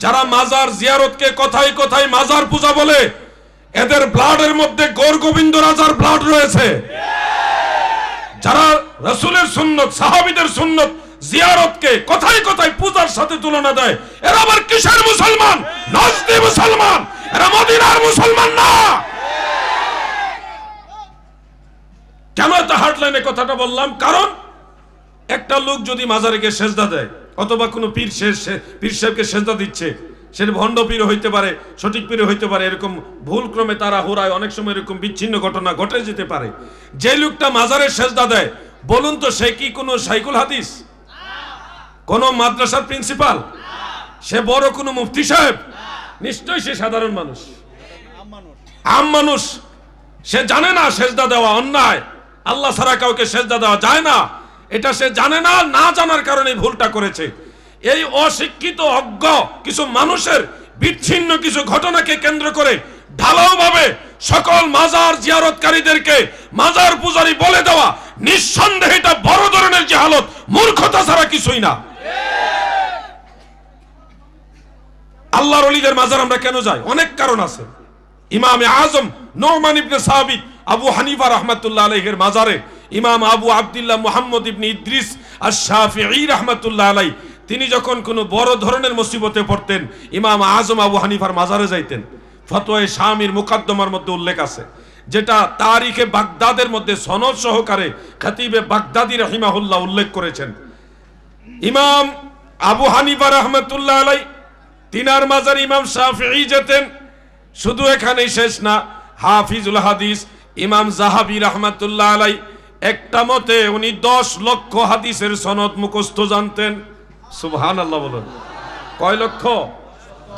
যারা মাজার জিয়ারতকে কথায় কথায় মাজার পূজা বলে, এদের ব্লাডের মধ্যে গৌর গোবিন্দ রাজার ব্লাড রয়েছে। যারা রাসূলের সুন্নত, সাহাবীদের সুন্নত জিয়ারতকে কথায় কথায় পূজার সাথে তুলনা দেয়, এরা আবার কিসের মুসলমান? নজদি মুসলমান, এরা মদিনার মুসলমান না। কেন এত হার্ডলাইনে কথাটা বললাম? কারণ একটা লোক যদি মাজারে গিয়ে সেজদা দেয় অথবা কোনো পীর সাহেবকে সেজদা দিচ্ছে, সে ভণ্ড পীর হইতে পারে, সঠিক পীর হইতে পারে, এরকম ভুল ক্রমে তারা হুরায় অনেক সময় এরকম বিচ্ছিন্ন ঘটনা ঘটে যেতে পারে। যে লোকটা মাজারে সেজদা দেয়, বলুন তো সে কি কোনো শাইখুল হাদিস, কোন মাদ্রাসার প্রিন্সিপাল, সে বড় কোনো মুফতি সাহেব? নিশ্চয়ই সে সাধারণ মানুষ, আম মানুষ। সে জানে না সেজদা দেওয়া অন্যায়, আল্লাহ ছাড়া কাউকে সেজদা দেওয়া যায় না, এটা সে জানে না, না জানার কারণে ভুলটা করেছে। এই অশিক্ষিত অজ্ঞ কিছু মানুষের বিচ্ছিন্ন কিছু ঘটনাকে কেন্দ্র করে ঢালাওভাবে সকল মাজার জিয়ারতকারীদেরকে মাজার পূজারী বলে দেওয়া, নিঃসন্দেহে এটা বড় ধরনের জাহালত, মূর্খতা ছাড়া কিছুই না। আল্লাহর ওলিদের মাজার আমরা কেন যাই? অনেক কারণ আছে। ইমামে আজম নোমান ইবনে সাবিত আবু হানিফা রাহমাতুল্লাহ আলাইহির মাজারে ইমাম আবু আব্দুল্লাহ মুহাম্মদ ইবনে ইদ্রিস আশ-শাফিঈ রাহমাতুল্লাহ আলাইহি তিনি যখন কোনো বড় ধরনের মুসিবতে পড়তেন, ইমাম আজম আবু হানিফার মাজারে যাইতেন। ফতোয়ায়ে শামির মুকাদ্দমার মধ্যে উল্লেখ আছে, যেটা তারিখে বাগদাদের মধ্যে সনদ সহকারে খতিবে বাগদাদি রাহিমাহুল্লাহ উল্লেখ করেছেন। ইমাম আবু হানিফা রাহমাতুল্লাহ আলাইহি তিনার মাজার ইমাম শাফিঈ যেতেন। শুধু এখানেই শেষ না, হাফিজুল হাদিস ইমাম যাহাবী রাহমাতুল্লাহ আলাইহি একটা মতে উনি 10 লক্ষ হাদিসের সনদ মুখস্থ জানতেন। সুবহানাল্লাহ বলুন। কয় লক্ষ?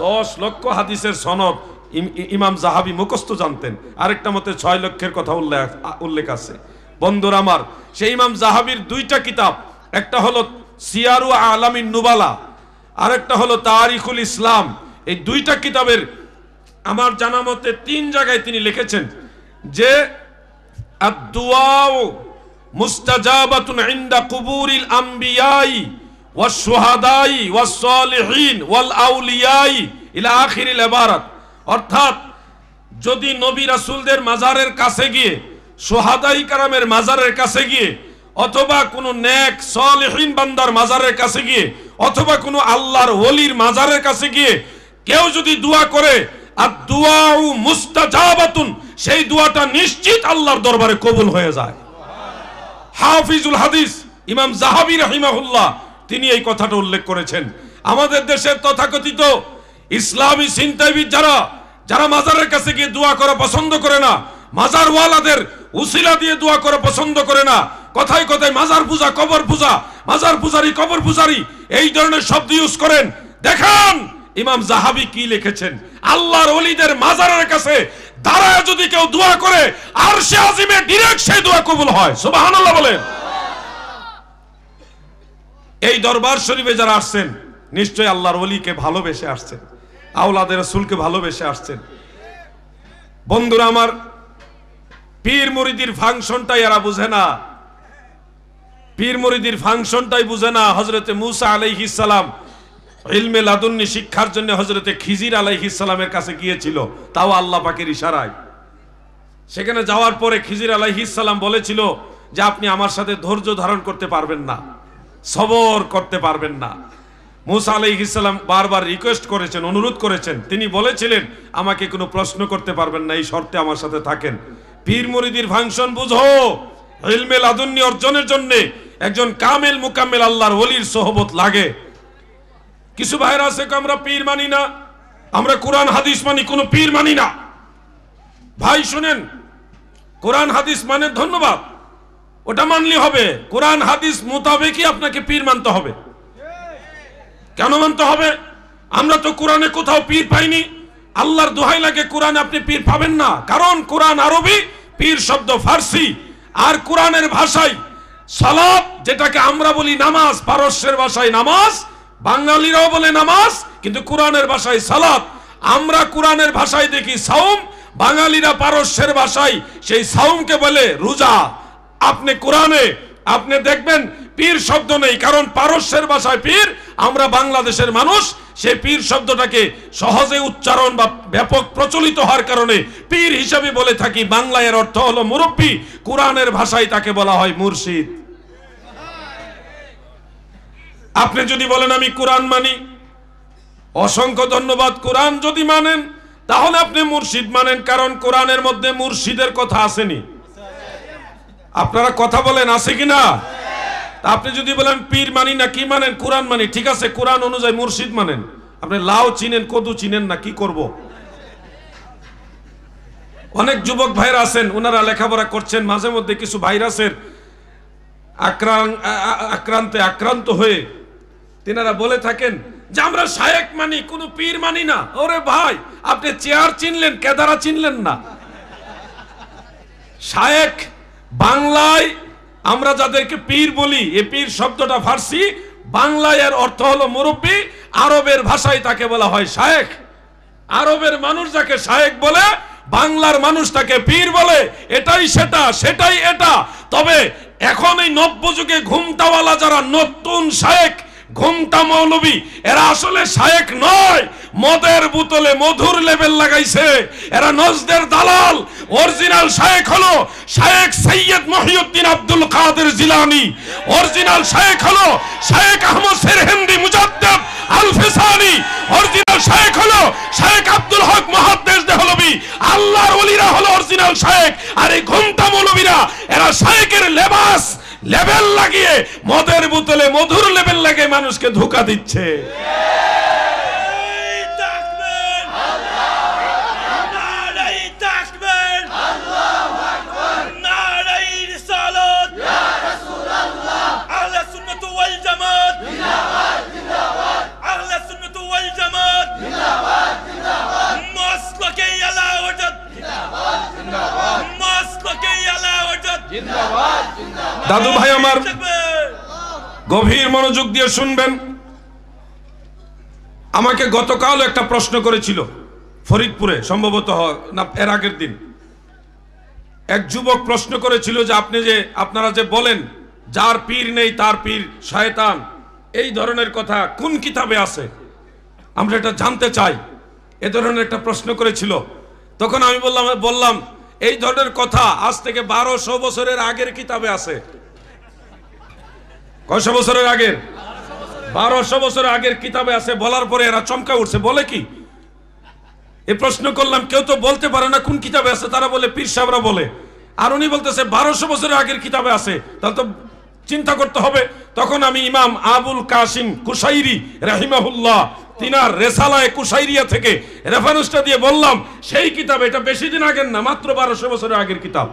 10 লক্ষ হাদিসের সনদ ইমাম যাহাবী মুখস্থ জানতেন। আরেকটা মতে 6 লক্ষের কথা উল্লেখ আছে। বন্ধুরা আমার, সেই ইমাম যাহাবীর 2টা কিতাব, একটা হলো সিয়ারু আলামিন নুবালা, আরেকটা হলো তারিখুল ইসলাম। এই 2টা কিতাবের আমার জানা মতে 3 জায়গায় তিনি লিখেছেন যে আদ-দুআউ মুস্তাজাবাতুন ইনদা কুবুরিল আমবিয়াই ওয়াস শুহাদাই ওয়াস সালিহিন ওয়াল আউলিয়াই ইলা আখিরিল ইবারাত। অর্থাৎ যদি নবী রাসূলদের মাজারের কাছে গিয়ে, শুহাদাই কারামের মাজারের কাছে গিয়ে, অথবা কোনো নেক সালিহিন বান্দার মাজারের কাছে গিয়ে, অথবা কোনো আল্লাহর ওলির মাজারের কাছে গিয়ে কেউ যদি দোয়া করে, আদ-দুআউ মুস্তাজাবাতুন, সেই দোয়াটা নিশ্চিত আল্লাহর দরবারে কবুল হয়ে যায়। হাফিজুল হাদিস ইমাম যাহাবী রাহিমাহুল্লাহ তিনি এই কথাটা উল্লেখ করেছেন। আমাদের দেশের তথাকথিত ইসলামী চিন্তাবিদ যারা মাজারের কাছে গিয়ে দোয়া করা পছন্দ করে না, মাজারওয়ালাদের উসিলা দিয়ে দোয়া করা পছন্দ করে না, কথায় কথায় মাজার পূজা, কবর পূজা, মাজার পূজারি, কবর পূজারি, এই ধরনের শব্দ ইউজ করেন। দেখান ইমাম যাহাবী কি লিখেছেন। আল্লাহর ওলিদের মাজারের কাছে দাঁড়ায় যদি কেউ দোয়া করে, আরশে আজিমে ডাইরেক্ট সেই দোয়া কবুল হয়। সুবহানাল্লাহ বলেন। এই দরবার শরীফে যারা আসছেন, নিশ্চয়ই আল্লাহর ওলিকে ভালোবেসে আসছেন, আওলাদে রাসূলকে ভালোবেসে আসছেন। বন্ধুরা আমার, পীর মুরিদির ফাংশনটাই এরা বুঝে না, পীর মুরিদির ফাংশনটাই বুঝে না। হযরতে মূসা আলাইহিস সালাম ইলমে লাদুন্নি শিক্ষার জন্য হযরতে খিজির আলাইহিস সালামের কাছে গিয়েছিল, তাও আল্লাহ পাকের ইশারায়। সেখানে যাওয়ার পরে খিজির আলাইহিস সালাম বলেছিল যে আপনি আমার সাথে ধৈর্য ধারণ করতে পারবেন না, সবর করতে পারবেন না। মূসা আলাইহিস সালাম বারবার রিকোয়েস্ট করেছেন, অনুরোধ করেছেন। তিনি বলেছিলেন আমাকে কোনো প্রশ্ন করতে পারবেন না, এই শর্তে আমার সাথে থাকেন। পীর মুরিদির ফাংশন বুঝো। ইলমে লাদুন্নি অর্জনের জন্য একজন কামেল মুকাম্মেল আল্লাহর ওলির সোহবত লাগে। কিছু ভাইরা আছে আমরা পীর মানি না, আমরা কোরআন হাদিস মানি, কোনো পীর মানি না। ভাই শুনেন, কোরআন হাদিস মানে ধন্যবাদ, ওটা মানলে হবে। কোরআন হাদিস মোতাবেকই আপনাকে পীর মানতে হবে। কেন মানতে হবে? আমরা তো কোরআনে কোথাও পীর পাইনি। আল্লাহর দোহাই লাগে, কোরআনে আপনি পীর পাবেন না। কারণ কোরআন আরবি, পীর শব্দ ফার্সি। আর কোরআনের ভাষায় সালাত, যেটাকে আমরা বলি নামাজ, পারস্যের ভাষায় নামাজ, বাঙালিরাও বলে নামাজ, কিন্তু কোরআনের ভাষায় সালাত। আমরা কোরআনের ভাষায় দেখি সাওম, বাঙালিরা পারস্যের ভাষায় সেই সাওমকে বলে রোজা। আপনি কোরআনে আপনি দেখবেন পীর শব্দ নেই, কারণ পারস্যের ভাষায় পীর, আমরা বাংলাদেশের মানুষ সেই পীর শব্দটাকে সহজে উচ্চারণ বা ব্যাপক প্রচলিত হওয়ার কারণে পীর হিসাবে বলে থাকি। বাংলায় এর অর্থ হলো মুরব্বী, কোরআনের ভাষায় তাকে বলা হয় মুর্শিদ। আপনি যদি বলেন আমি কোরআন মানি, অসংখ্য ধন্যবাদ। কোরআন যদি মানেন তাহলে আপনি মুর্শিদ মানেন, কারণ কোরআনের মধ্যে মুর্শিদের কথা আসেনি। আপনারা কথা বলেন, আছে কিনা? আপনি যদি বলেন পীর মানি না কি মানেন, কোরআন মানি, ঠিক আছে, কোরআন অনুযায়ী মুর্শিদ মানেন। আপনি লাউ চিনেন, কদু চিনেন না, কি করব? অনেক যুবক ভাইরা আছেন, ওনারা লেখাপড়া করছেন, মাঝে মধ্যে কিছু ভাইরাসের আক্রান্ত হয়ে তিনারা বলে থাকেন যে আমরা শায়েখ মানি, কোনো পীর মানি না। ওরে ভাই, আপনি চেয়ার চিনলেন, কেদারা চিনলেন না। শায়েখ বাংলায় আমরা যাদেরকে পীর বলি, এই পীর শব্দটা ফার্সি, বাংলায় এর অর্থ হলো মুরব্বী, আরবের ভাষায় তাকে বলা হয় শায়েখ। আরবের মানুষ যাকে শায়েখ বলে, বাংলার মানুষ তাকে পীর বলে। এটাই সেটা, সেটাই এটা। তবে এখন এই নব্য যুগে ঘুমটাওয়ালা যারা নতুন শায়েখ, ঘুমটা মৌলবী, এরা আসলে শায়েখ নয়, মদের বোতলে মধুর লেবেল লাগাইছে। এরা নজদের দালাল। অরিজিনাল শায়েখ হলো শায়েখ সৈয়দ মহিউদ্দিন আব্দুল কাদের জিলানী। অরিজিনাল শায়েখ হলো শায়েখ আহমদ সেরহিন্দি মুজাদ্দেদ আল ফিসানি। অরিজিনাল শায়েখ হলো শায়েখ আব্দুল হক মুহাদ্দিস দেহলভী। আল্লাহর ওলিরা হলো অরিজিনাল শায়েখ। আর এই ঘুমটা মৌলবীরা, এরা শায়েখের লেবাস লেবেল লাগিয়ে, মদের বোতলে মধুর লেবেল লাগিয়ে মানুষকে ধোঁকা দিচ্ছে। দাদু ভাই আমার, গভীর মনোযোগ দিয়ে শুনবেন। আমাকে গতকাল একটা প্রশ্ন করেছিল ফরিদপুরে, সম্ভবত না এর আগের দিন, এক যুবক প্রশ্ন করেছিল যে আপনারা যে বলেন যার পীর নেই তার পীর শয়তান, এই ধরনের কথা কোন কিতাবে আছে, আমরা এটা জানতে চাই। এ ধরনের একটা প্রশ্ন করেছিল। তখন আমি বললাম এই ধরনের কথা আজ থেকে 1200 বছরের আগের কিতাবে আছে। কয়শো বছরের আগের? 1200 বছরের আগের কিতাবে আছে। বলার পরে এরা চমকা উঠছে, বলে কি? এই প্রশ্ন করলাম, কেউ তো বলতে পারে না কোন কিতাবে আছে, তারা বলে পীর সাহেবরা বলে। আর উনি বলতেছে 1200 বছরের আগের কিতাবে আছে, তাহলে তো চিন্তা করতে হবে। তখন আমি ইমাম আবুল কাসিম কুশাইরি রাহিমাহুল্লাহ তিনার রেসালায়ে কুশাইরিয়া থেকে রেফারেন্সটা দিয়ে বললাম, সেই কিতাব, এটা বেশি দিন আগের না, মাত্র 1200 বছরের আগের কিতাব।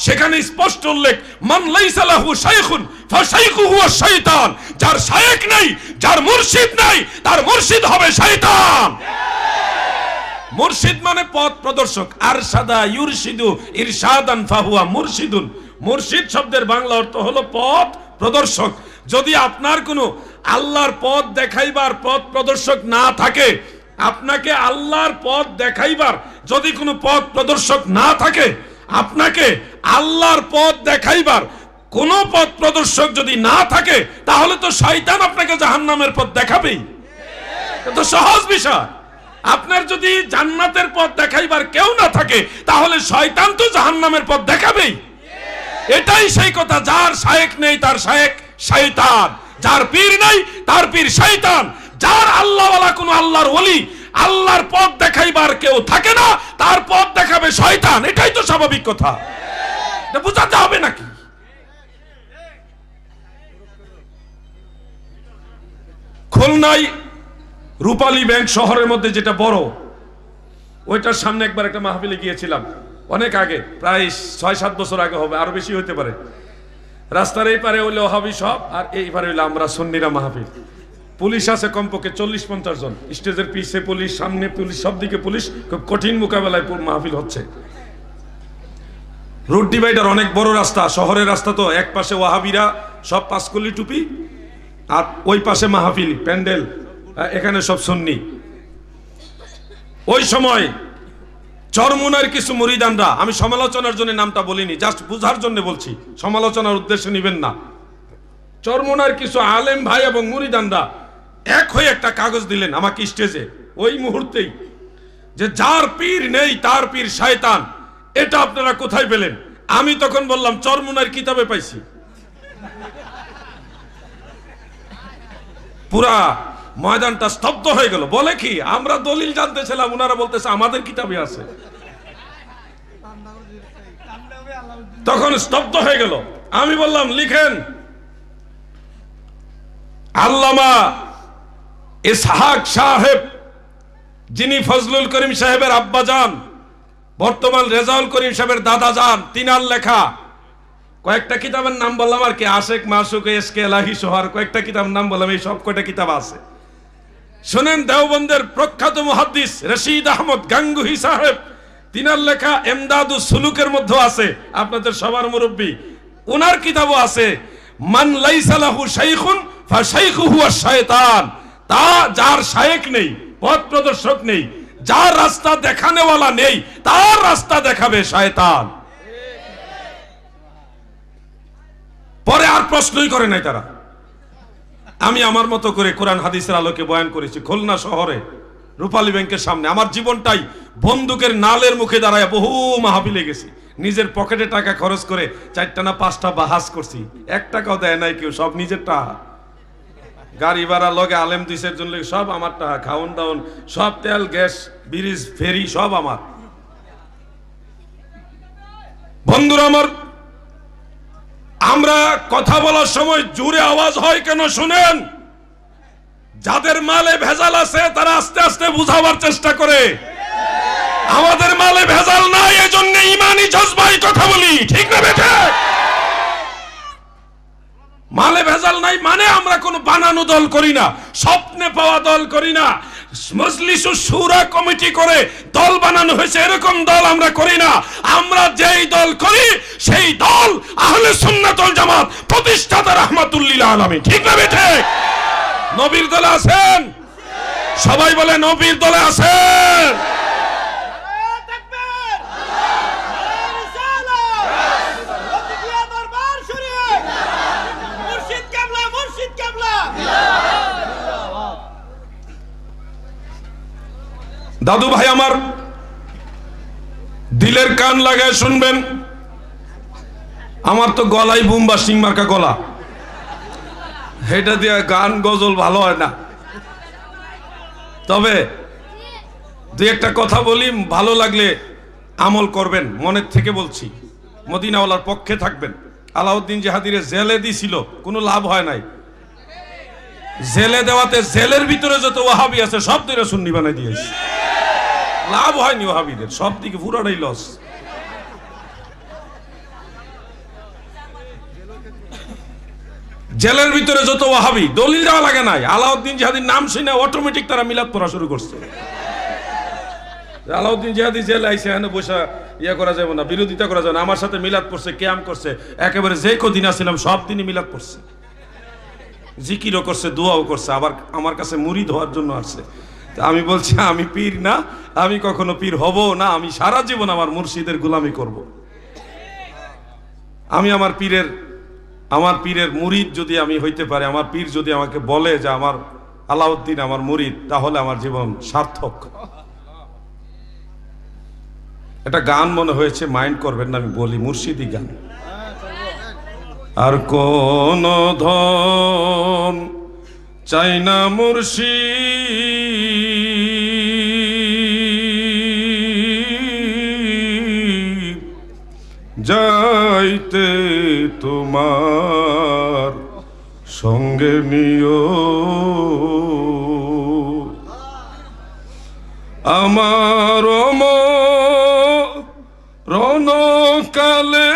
সেখানে স্পষ্ট উল্লেখ, মান লাইসা লাহু শাইখুন ফাশাইখুহু হুয়া শাইতান। যার শায়েখ নাই, যার মুর্শিদ নাই, তার মুর্শিদ হবে শয়তান। মুর্শিদ মানে পথ প্রদর্শক। আরশাদা ইউরশিদু ইরশাদান ফাহুয়া মুরশিদুন। মুর্শিদ শব্দের বাংলা অর্থ হলো পথ প্রদর্শক। যদি আপনার কোনো আল্লাহর পথ দেখাইবার পথ প্রদর্শক না থাকে, আপনাকে আল্লাহর পথ দেখাইবার যদি কোনো পথ প্রদর্শক না থাকে, আপনাকে আল্লাহর পথ দেখাইবার কোন পথ প্রদর্শক যদি না থাকে, তাহলে তো শয়তান আপনাকে জাহান্নামের পথ দেখাবেই। এটা তো সহজ বিষয়। আপনার যদি জান্নাতের পথ দেখাইবার কেউ না থাকে, তাহলে শয়তান তো জাহান্নামের পথ দেখাবেই। এটাই সেই কথা, যার শায়েখ নেই তার শায়েখ শয়তান, যার পীর নেই তার পীর শয়তান, যার আল্লাহওয়ালা কোন আল্লাহর ওলি, আল্লাহর পথ দেখাইবার কেউ থাকে না, তার পথ দেখাবে শয়তান। এটাই তো স্বাভাবিক কথা, এটা বোঝাতে হবে নাকি? খুলনায় রূপালী ব্যাংক শহরের মধ্যে যেটা বড়, ওইটার সামনে একবার একটা মাহফিলে গিয়েছিলাম, অনেক আগে, প্রায় 6-7 বছর আগে হবে, আরো বেশি হইতে পারে। রাস্তার এই পারে হইলে ওহাবি সব, আর এই পারে হইলে আমরা সুন্নিরা মাহফিল। পুলিশ আছে কমপক্ষে 40-50 জন, স্টেজের পিছে পুলিশ, সামনে পুলিশ, সব দিকে পুলিশ। খুব কঠিন মোকাবেলায় মাহফিল হচ্ছে। রোড ডিভাইডার, অনেক বড় রাস্তা, শহরের রাস্তা তো, এক পাশে ওয়াহাবিরা সব পাঁচকলি টুপি, আর ওই পাশে মাহফিল প্যান্ডেল, এখানে সব সুন্নি। ওই সময় চরমুনার কিছু মুরিদানরা, আমি সমালোচনার জন্য নামটা বলিনি, জাস্ট বুঝার জন্য বলছি, সমালোচনার উদ্দেশ্যে নেবেন না। চরমুনার কিছু আলেম ভাই এবং মুরিদানরা এক হয়ে একটা কাগজ দিলেন আমাকে স্টেজে ওই মুহূর্তেই, যে যার পীর নেই তার পীর শয়তান। এটা আপনারা কোথায় পেলেন? আমি তখন বললাম চরমুনার কিতাবে পাইছি। পুরা ময়দানটা স্তব্ধ হয়ে গেল। বলে কি, আমরা দলিল জানতেছিলাম, ওনারা বলতেছে আমাদের কিতাবে আছে। তখন স্তব্ধ হয়ে গেল। আমি বললাম লিখেন, আল্লামা ইসহাক সাহেব, যিনি ফজলুল করিম সাহেবের আব্বাজান, বর্তমান রেজাউল করিম সাহেবের দাদাজান, তিনার লেখা কয়েকটা কিতাবের নাম বললাম আর কি, আশেক মাসুক এসকে এলাহি সোহার, কয়েকটা কিতাবের নাম বললাম, এই সব কয়টা কিতাব আছে শুনেন। দেওবন্দের প্রখ্যাত মুহাদ্দিস রশিদ আহমদ গাঙ্গুহি সাহেব, তিনার লেখা এমদাদুস সুলুকের মধ্যে আছে, আপনাদের সবার মুরব্বী, ওনার কিতাবও আছে। মান লাইসা লাহু শাইখুন ফাশাইখুহু আশ-শায়তান, তা যার শায়েখ নেই, পথ প্রদর্শক নেই, যার রাস্তা দেখানেওয়ালা নেই, তার রাস্তা দেখাবে শয়তান। পরে আর প্রশ্নই করে নাই তারা। আমি আমার মতো করে কোরআন হাদিসের আলোকে বয়ান করেছি খুলনা শহরে রূপালী ব্যাংকের সামনে। আমার জীবনটাই বন্দুকের নালের মুখে দাঁড়ায় বহু মাহফিলে গেছি, নিজের পকেটে টাকা খরচ করে 4টা না 5টা বাহাস করছি, 1 টাকাও দেয় নাই কেউ, সব নিজের টাকা। গাড়ি ভাড়া লগে আলেম 2-4 জন লগে সব আমার টাকা, খাওন দাওন সব, তেল গ্যাস ব্রিজ ফেরি সব আমার। বন্ধুরা আমার, আমরা কথা বলার সময় জোরে আওয়াজ হয় কেন শুনেন? যাদের মালে ভেজাল আছে তারা আস্তে আস্তে বুঝাবার চেষ্টা করে, আমাদের মালে ভেজাল নাই, এজন্য ইমানি জজবায় কথা বলি, ঠিক না বেঠে? মালে ভেজাল নাই মানে আমরা কোনো বানানো দল করি না, স্বপ্নে পাওয়া দল করি না, মজলিসুস শুরা কমিটি করে দল বানানো হয়েছে এরকম দল আমরা করি না। আমরা যেই দল করি সেই দল আহলে সুন্নাত ওয়াল জামাত প্রতিষ্ঠাতা রাহমাতুল লিল আলামিন, ঠিক না বেঠে? নবীর দলে আছেন? সবাই বলে নবীর দলে আছেন। দাদু ভাই আমার, দিলের কান লাগায় শুনবেন, আমার তো গলায় বুম বা সিং মার্কা গলা, এটা দিয়ে গান গজল ভালো হয় না। তবে 2-1টা কথা বলি, ভালো লাগলে আমল করবেন, মনের থেকে বলছি, মদিনাওয়ালার পক্ষে থাকবেন। আলাউদ্দিন জাহাদিরে জেলে দিছিল, কোনো লাভ হয় নাই। জেলে দেওয়াতে জেলের ভিতরে যত ওয়াহাবি আছে সব দিকে সুন্নি বানাই দিয়েছে, লাভ হয়নি ওয়াহাবিদের, সব দিকে পুরাটাই লস। জেলের ভিতরে যত ওয়াহাবি, দলিল দেওয়া লাগে নাই, আলাউদ্দিন জিহাদির নাম শুনে অটোমেটিক তারা মিলাদ পড়া শুরু করছে। আলাউদ্দিন জিহাদি জেলে আইসে, এখানে বসে ইয়ে করা যাবে না, বিরোধিতা করা যাবে না, আমার সাথে মিলাদ পড়ছে, ক্যাম করছে, একেবারে যে কদিন আসছিলাম সব দিনই মিলাদ পড়ছে, জিকিরও করছে, দোয়াও করছে, আবার আমার কাছে মুরিদ হওয়ার জন্য আসছে। আমি বলছি আমি পীর না, আমি কখনো পীর হব না, আমি সারা জীবন আমার মুর্শিদের গোলামি করব। আমি আমার পীরের মুরিদ যদি আমি হইতে পারি, আমার পীর যদি আমাকে বলে যে আমার আলাউদ্দিন আমার মুরিদ, তাহলে আমার জীবন সার্থক। এটা গান মনে হয়েছে, মাইন্ড করবেন না, আমি বলি মুর্শিদি গান। আর কোন ধন চাই না মুর্শিদ, যাইতে তোমার সঙ্গে নিও, আমার রণকালে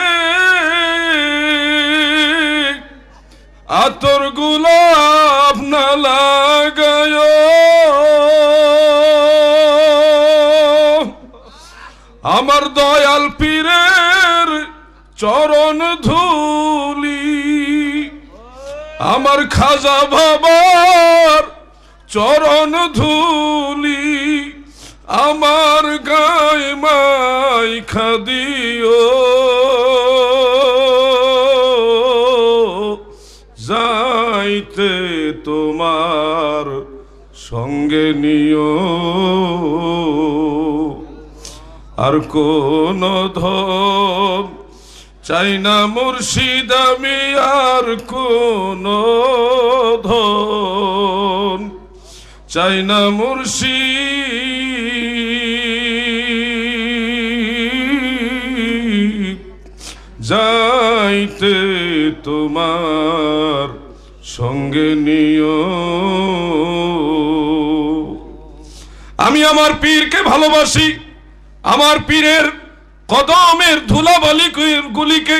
আতর গোলাপ না লাগায়, আমার দয়াল পীরের চরণ ধুলি, আমার খাজা বাবার চরণ ধুলি, আমার গায়ে মাইখা দিও, যাইতে তোমার সঙ্গে নিও, আর কোন ধন চাই না মুর্শিদ আমি আর কোনো ধন, চাই না মুর্শিদ যাইতে তোমার সঙ্গে নিও। আমি আমার পীরকে ভালোবাসি, আমার পীরের কদমের ধুলাবালি গুলিকে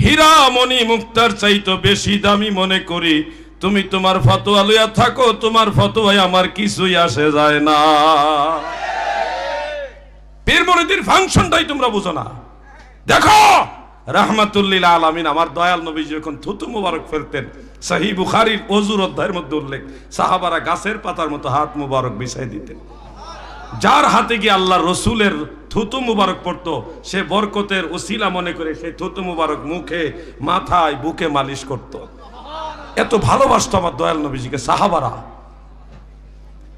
হীরা মণি মুক্তার চাইতে বেশি দামি মনে করি। তুমি তোমার ফতোয়া লইয়া থাকো, তোমার ফতোয়ায় আমার কিছুই আসে যায় না। পীর মুরিদের ফাংশনটাই তোমরা বুঝো না। দেখো রাহমাতুল্লিল আলামিন আমার দয়াল নবী যখন থুতু মুবারক ফেলতেন, সহিহ বুখারীর ওযুর অধ্যায়ের মধ্যে উল্লেখ, সাহাবারা গাছের পাতার মতো হাত মুবারক বিছাই দিতেন। যার হাতে গিয়ে আল্লাহ রসুলের থুতু মুবারক পড়তো সে বরকতের ওসিলা মনে করে সেই থুতু মুবারক মুখে, মাথায়, বুকে মালিশ করত। এত ভালোবাসতো আমার দয়াল নবীজিকে সাহাবারা।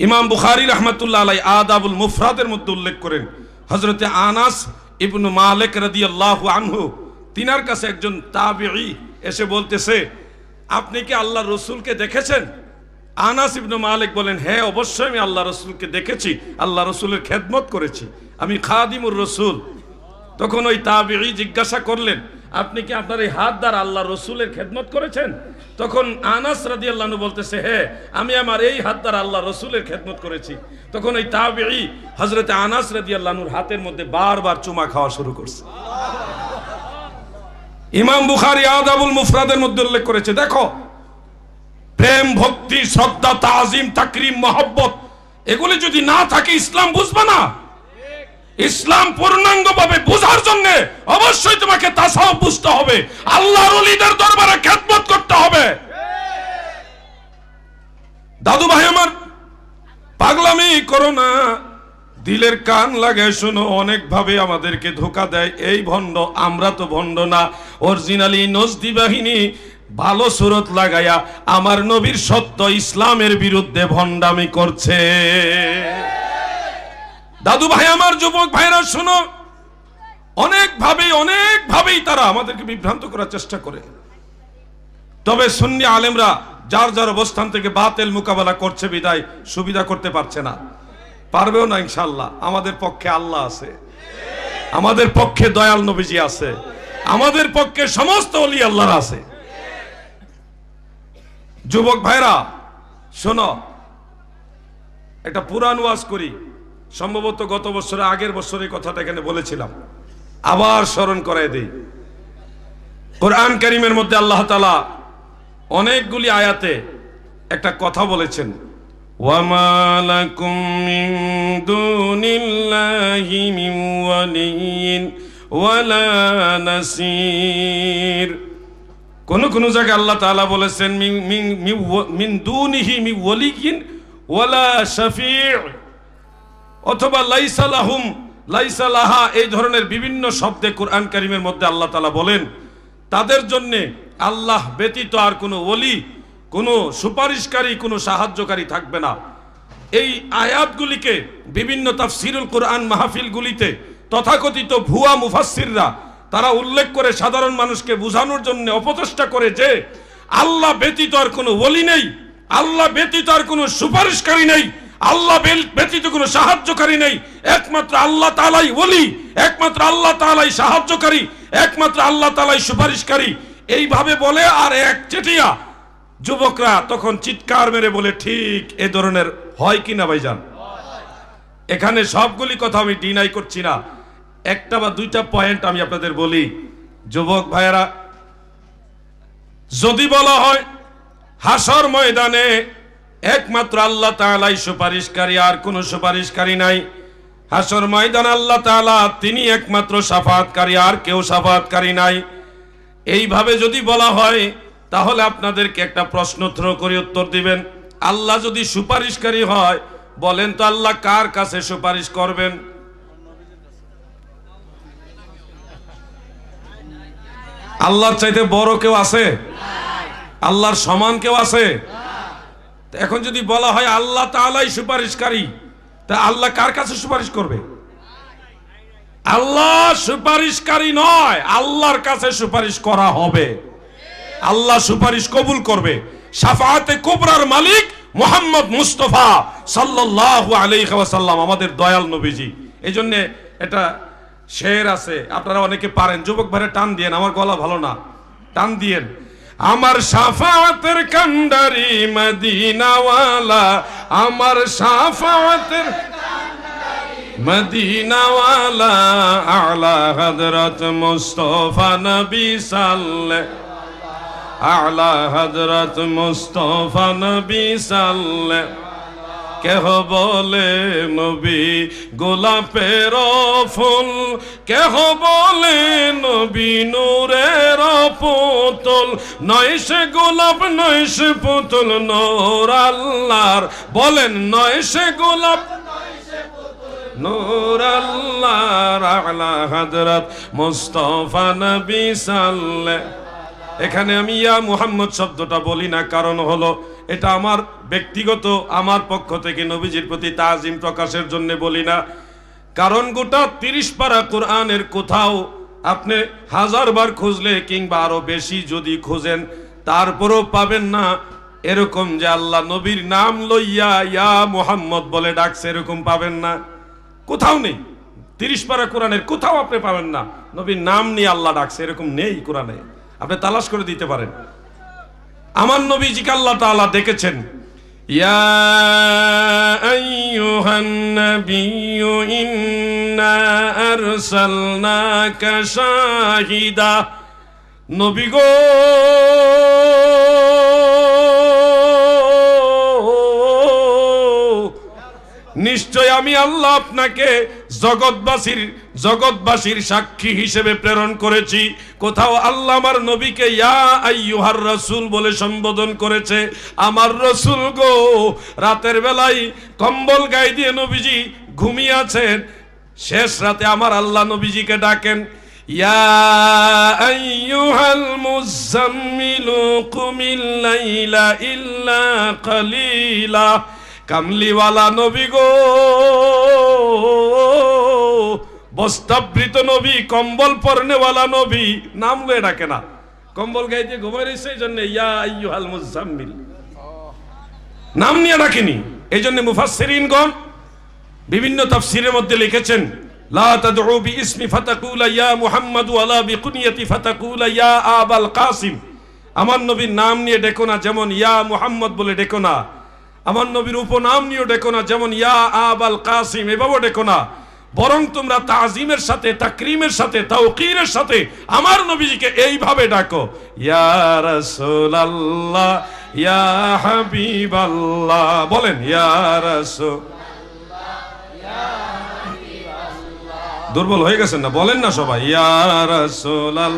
ইমাম বুখারী রাহমাতুল্লাহ আলাইহি আদাবুল মুফরাদের মধ্যে উল্লেখ করেন, হযরতে আনাস ইবনে মালিক রাদিয়াল্লাহু আনহু তিনার কাছে একজন তাবিঈ এসে বলতেছে, আপনি কি আল্লাহ রসুলকে দেখেছেন? আনাস ইবনে মালিক বলেন, হ্যাঁ অবশ্যই আমি আল্লাহ রসুলকে দেখেছি, আল্লাহ রসুলের খেদমত করেছি, আমি খাদিমুর রসুল। তখন ওই তাবিঈ জিজ্ঞাসা করলেন, আপনি কি আপনার এই হাত দ্বারা আল্লাহ রসুলের খেদমত করেছেন? তখন আনাস রাদিয়াল্লাহু আনহু বলতেছে, হ্যাঁ আমি আমার এই হাত দ্বারা আল্লাহ রসুলের খেদমত করেছি। তখন ওই তাবিঈ হযরতে আনাস রাদিয়াল্লাহু আনহুর হাতের মধ্যে বারবার চুমা খাওয়া শুরু করছে। ইমাম বুখারী আদাবুল মুফরাদের মধ্যে উল্লেখ করেছে, দেখো প্রেম, ভক্তি, শ্রদ্ধা, তাজিম, তাকরিম, মহব্বত এগুলি যদি না থাকে ইসলাম বুঝবে না। ইসলাম পূর্ণাঙ্গভাবে বোঝার জন্য অবশ্যই তোমাকে তাসাউফ বুঝতে হবে, আল্লাহর ওলিদের দরবারে খেদমত করতে হবে। দাদু ভাই আমার, পাগলামি করো না, দিলের কান লাগায় শোনো। অনেক ভাবে আমাদেরকে ধোঁকা দেয় এই ভণ্ড, আমরা তো ভণ্ড না। অরিজিনালি নজদি বাহিনী ভালো সুরত লাগাইয়া আমার নবীর সত্য ইসলামের বিরুদ্ধে ভণ্ডামি করছে। দাদু ভাই আমার, যুবক ভাইরা শোনো, অনেক ভাবেই তারা আমাদেরকে বিভ্রান্ত করার চেষ্টা করে। তবে সুন্নি আলেমরা যার যার অবস্থান থেকে বাতিল মোকাবেলা করছে বিদায় সুবিধা করতে পারছে না, পারবেও না ইনশাআল্লাহ। আমাদের পক্ষে আল্লাহ আছে, আমাদের পক্ষে দয়াল নবীজি আছে, আমাদের পক্ষে সমস্ত ওলি আল্লাহর আছে। যুবক ভাইরা শোনো, একটা পুরাণ ওয়াজ করি, সম্ভবত গত বছরে আগের বছরের কথাটা এখানে বলেছিলাম, আবার স্মরণ করাই দেই। কোরআন কারীমের মধ্যে আল্লাহ তাআলা অনেকগুলি আয়াতে একটা কথা বলেছেন, ওয়ামা লাকুম মিন দুনিল্লাহি মিন ওয়ালিয়্যিন ওয়ালা নাসীর। কোন কোন জায়গায় আল্লাহ তাআলা বলেছেন মিন দুনিহি মিন ওয়ালিয়্যিন ওয়ালা শাফিঈ, অথবা লাইসা লাহুম লাইসা লাহা, এই ধরনের বিভিন্ন শব্দে কোরআন কারীমের মধ্যে আল্লাহ তাআলা বলেন তাদের জন্য আল্লাহ ব্যতীত আর কোনো ওলি, কোনো সুপারিশকারী, কোনো সাহায্যকারী থাকবে না। এই আয়াতগুলিকে বিভিন্ন তাফসীরুল কোরআন মাহফিলগুলিতে তথাকথিত ভুয়া মুফাসসিররা তারা উল্লেখ করে সাধারণ মানুষকে বোঝানোর জন্য অপচেষ্টা করে যে আল্লাহ ব্যতীত আর কোনো ওলি নেই, আল্লাহ ব্যতীত আর কোনো সুপারিশকারী নেই, আল্লাহ ব্যতীত কোনো সাহায্যকারী নেই, একমাত্র আল্লাহ তাআলাই ওলি, একমাত্র আল্লাহ তাআলাই সাহায্যকারী, একমাত্র আল্লাহ তাআলাই সুপারিশকারী। এইভাবে বলে আর এক চেটিয়া যুবকরা তখন চিৎকার মেরে বলে, ঠিক এ ধরনের হয় কিনা ভাইজান? এখানে সবগুলি কথা আমি ডিনাই করছি না, একটা বা দুইটা পয়েন্ট আমি আপনাদের বলি। যুবক ভাইয়েরা, যদি বলা হয় হাসর ময়দানে একমাত্র আল্লাহ তাআলাই সুপারিশকারী, আর কোনো সুপারিশকারী নাই, হাসর ময়দান আল্লাহ তাআলা তিনি একমাত্র শাফাআতকারী, আর কেউ শাফাআতকারী নাই, এইভাবে যদি বলা হয় তাহলে আপনাদেরকে একটা প্রশ্ন থ্রো করে উত্তর দিবেন, আল্লাহ যদি সুপারিশকারী হয় বলেন তো আল্লাহ কার কাছে সুপারিশ করবেন? আল্লাহর চাইতে বড় কেউ আছে? আল্লাহর সমান কেউ আছে? এখন যদি বলা হয় আল্লাহ তাআলাই সুপারিশকারী, তা আল্লাহ কার কাছে সুপারিশ করবে? আল্লাহ সুপারিশকারী নয়, আল্লাহর কাছে সুপারিশ করা হবে, আল্লাহ সুপারিশ কবুল করবে। শাফাআতে কুবরার মালিক মুহাম্মদ মুস্তাফা সাল্লাল্লাহু আলাইহি ওয়াসাল্লাম, আমাদের দয়াল নবীজি। এই জন্য এটা শের আছে, আপনারা অনেকে পারেন। যুবক ভাইরা টান দিয়েন, আমার গলা ভালো না, টান দিয়েন। আমার শাফাআতের কান্ডারি মদিনাওয়ালা, আমার শাফাআতের মদিনাওয়ালা, আলা হযরত মুস্তাফা নবী সাল্লাল্লাহু, আলা হযরত মুস্তাফা নবী সাল্লাল্লাহু। কেহ বলে নবী গোলাপের ফুল, কেহ বলে নবী নূরের পুতুল, নয় সে গোলাপ নয় সে পুতুল নূর আল্লাহর, বলেন নয় সে গোলাপ নূর আল্লাহর, আলা হযরত মুস্তাফা নবী সাল্লাল্লাহু। এখানে আমি ইয়া মুহাম্মদ শব্দটা বলি না, কারণ হলো এটা আমার ব্যক্তিগত, আমার পক্ষ থেকে নবীজির প্রতি তাজিম প্রকাশের জন্য বলি না। কারণ গোটা 30 পারা কোরআনের কোথাও আপনি 1000 বার খুঁজলে কিংবা আরো বেশি যদি খোঁজেন তারপরও পাবেন না এরকম যে আল্লাহ নবীর নাম লইয়া ইয়া মুহাম্মদ বলে ডাকছে, এরকম পাবেন না, কোথাও নেই। 30 পারা কোরআনের কোথাও আপনি পাবেন না নবীর নাম নিয়ে আল্লাহ ডাকছে, এরকম নেই কোরআনে। আপনি তালাশ করে দিতে পারেন। আমার নবীজিকে আল্লাহ তাআলা ডেকেছেন, ইয়া আইয়ুহান নাবিয়্যু ইন্না আরসালনাকা শাহিদা। নবী গো, নিশ্চয় আমি আল্লাহ আপনাকে জগৎবাসীর সাক্ষী হিসেবে প্রেরণ করেছি। কোথাও আল্লাহ আমার নবীকে ইয়া আইয়ুহার রাসূল বলে সম্বোধন করেছে। আমার রাসূল গো, রাতের বেলায় কম্বল গায়ে দিয়ে নবীজি ঘুমিয়ে আছেন, শেষ রাতে আমার আল্লাহ নবীজিকে ডাকেন, ইয়া আইয়ুহাল মুযাম্মিলু কুমিল লাইলা ইল্লা কালিলা। কামলিওয়ালা নবী গো, বস্ত্রাবৃত নবী, কম্বল পরনেওয়ালা নবী, নাম লয়ে ডাকে না, কম্বল গায়ে দিয়ে ঘুমাই রয়েছে, এই জন্য ইয়া আইয়ুহাল মুযাম্মিল নাম নিয়ে ডাকেনি। এই জন্য মুফাসসিরিনগণ বিভিন্ন তাফসীরের মধ্যে লিখেছেন, লা তাদউ বিইসমি ফাতাকুলা ইয়া মুহাম্মাদ ওয়ালা বিকুনিয়াতি ফাতাকুলা ইয়া আবাল কাসিম। আমার নবীর নাম নিয়ে ডেকো না, যেমন ইয়া মুহাম্মদ বলে ডেকো না। আমার নবীর উপনাম নিয়ে ডেকো না, যেমন ইয়া আবাল কাসিম, এভাবে ডেকো না। বরং তোমরা তাজিমের সাথে, তাকরিমের সাথে, তাওকীরের সাথে আমার নবীজিকে এইভাবে ডাকো, ইয়া রাসূলুল্লাহ, ইয়া হাবিবাল্লাহ। বলেন ইয়া রাসূল। দুর্বল হয়ে গেছেন না? বলেন না সবাই ইয়া রাসূলুল্লাহ,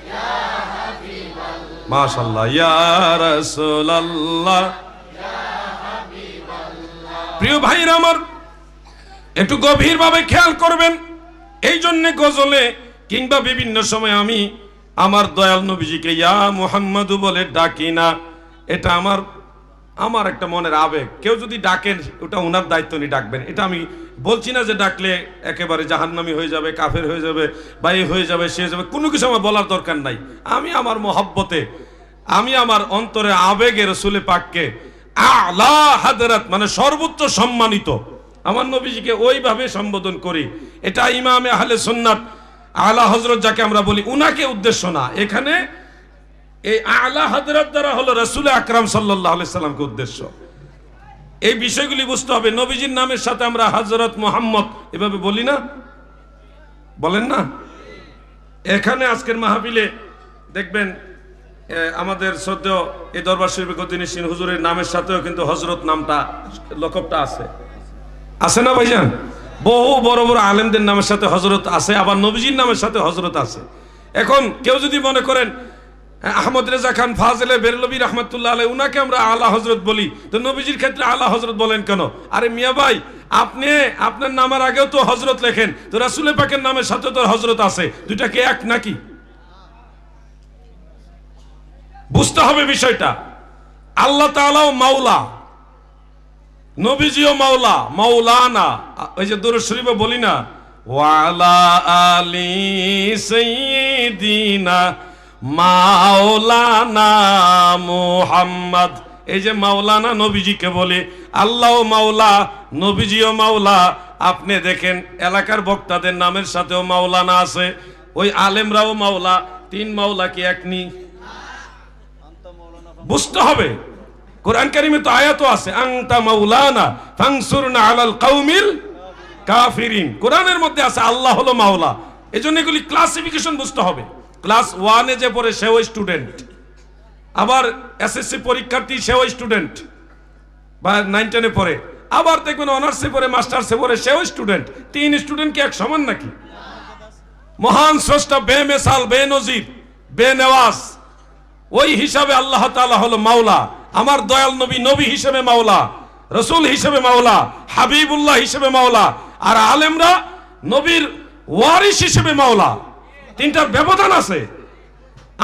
ইয়া হাবিবাল্লাহ। মাশাআল্লাহ, ইয়া রাসূলুল্লাহ। প্রিয় ভাইরা আমার, একটু গভীরভাবে খেয়াল করবেন। এই জন্য গজলে কিংবা বিভিন্ন সময় আমি আমার দয়াল নবীজিকে ইয়া মুহাম্মাদু বলে ডাকি না। এটা আমার একটা মনের আবেগ। কেউ যদি ডাকেন ওটা ওনার দায়িত্ব নিয়ে ডাকবেন। এটা আমি বলছি না যে ডাকলে একেবারে জাহান্নামী হয়ে যাবে, কাফের হয়ে যাবে, বা এই হয়ে যাবে, সে হয়ে যাবে, কোনো কিছু আমার বলার দরকার নাই। আমি আমার মহব্বতে, আমি আমার অন্তরে আবেগে রাসূলে পাককে আলা হাদরাত মানে সর্বোচ্চ সম্মানিত আমার নবীজিকে ওইভাবে সম্বোধন করি। এটা ইমামে আহলে সুন্নাত আলা হযরত যাকে আমরা বলি উনাকে উদ্দেশ্য না। এখানে এই আলা হযরত দ্বারা হলো রাসূল আকরাম সাল্লাল্লাহু আলাইহি সাল্লামকে উদ্দেশ্য। এই বিষয়গুলি বুঝতে হবে। নবীজির নামের সাথে আমরা হযরত মুহাম্মদ এভাবে বলি না, বলেন না? এখানে আজকের মাহফিলে দেখবেন আমাদের শ্রদ্ধেয় এই দরবার শরীফে গদিনিসীন হুজুরের নামের সাথেও কিন্তু হযরত নামটা, লকবটা আছে, আছে না ভাইজান? বহু বড় বড় আলেমদের নামের সাথে হযরত আছে, আবার নবীজির নামের সাথে হযরত আছে। এখন কেউ যদি মনে করেন আহমদ রেজা খান ফাজলে বেরলভী রাহমাতুল্লাহ আলাইহি উনাকে আমরা আলা হযরত বলি, তো নবীজির ক্ষেত্রে আলা হযরত বলেন কেন? আরে মিয়া ভাই, আপনি আপনার নামের আগেও তো হযরত লেখেন, তো রাসূল পাকের নামের সাথে তো হযরত আছে, দুইটা কি এক নাকি? বুঝতে হবে বিষয়টা। আল্লাহ তাআলাও মাওলা, নবীজিও মাওলা, মাওলানা। ওই যে দুরূদ শরীফে বলি না, ওয়ালা আলি সাইয়্যিদিনা মাওলানা মুহাম্মদ। এই যে মাওলানা নবীজিকে বলে, আল্লাহ মাওলা, নবীজিও মাওলা। আপনি দেখেন এলাকার বক্তাদের নামের সাথেও মাওলানা আছে, ওই আলেমরাও মাওলা। তিন মাওলা কি এক নি? বুঝতে হবে। কোরআন কারিমে তো আয়াতও আছে, আনতা মাওলানা ফানসুরনা আলাল কওমিল কাফিরিন। কোরআনের মধ্যে আছে আল্লাহ হলো মাওলা। এজন্য এগুলি ক্লাসিফিকেশন বুঝতে হবে। ক্লাস 1 এ যে পড়ে সেও স্টুডেন্ট, আবার এসএসসি পরীক্ষার্থী সেও স্টুডেন্ট, বা 9 10 এ পড়ে, আবার দেখবেন অনার্সে পড়ে, মাস্টার্সে পড়ে সেও স্টুডেন্ট। তিন স্টুডেন্ট কি এক সমান নাকি? মহান স্রষ্টা বেমিসাল, বেনজির, বেনেওয়াজ, ওই হিসাবে আল্লাহ তাআলা হলো মাওলা। আমার দয়াল নবী নবী হিসেবে মাওলা, রসুল হিসেবে মাওলা, হাবিবুল্লাহ হিসেবে মাওলা, আর আলেমরা নবীর ওয়ারিস হিসেবে মাওলা। তিনটার ব্যবধান আছে।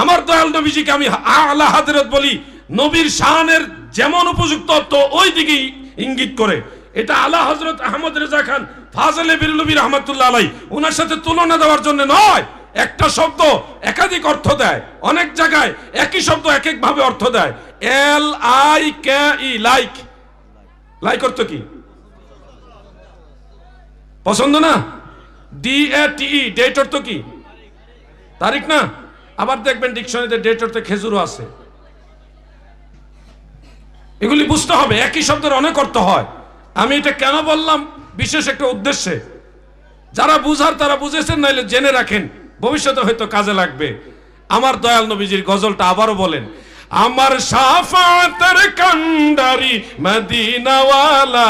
আমার দয়াল নবীজিকে আমি আলা হাজরত বলি, নবীর শানের যেমন উপযুক্ত তো ওই দিকেই ইঙ্গিত করে। এটা আলা হযরত আহমদ রেজা খান ফাজলে বিরলবী রাহমাতুল্লাহ আলাইহি ওনার সাথে তুলনা দেওয়ার জন্য নয়। একটা শব্দ একাধিক অর্থ দেয়, অনেক জায়গায় একই শব্দ এক এক ভাবে অর্থ দেয়। L I K E, like. Like অর্থ কি? পছন্দ না? D A T E, date অর্থ কি? তারিখ না? আবার দেখবেন ডিকশনারিতে ডেট অর্থে খেজুরও আছে। এগুলি বুঝতে হবে, একই শব্দের অনেক অর্থ হয়। আমি এটা কেন বললাম? বিশেষ একটা উদ্দেশ্যে। যারা বুঝার তারা বুঝেছেন, নাইলে জেনে রাখেন, ভবিষ্যতে হয়তো কাজে লাগবে। আমার দয়াল নবীজির গজলটা আবারও বলেন, আমার শাফাতের কান্ডারি মদিনাওয়ালা।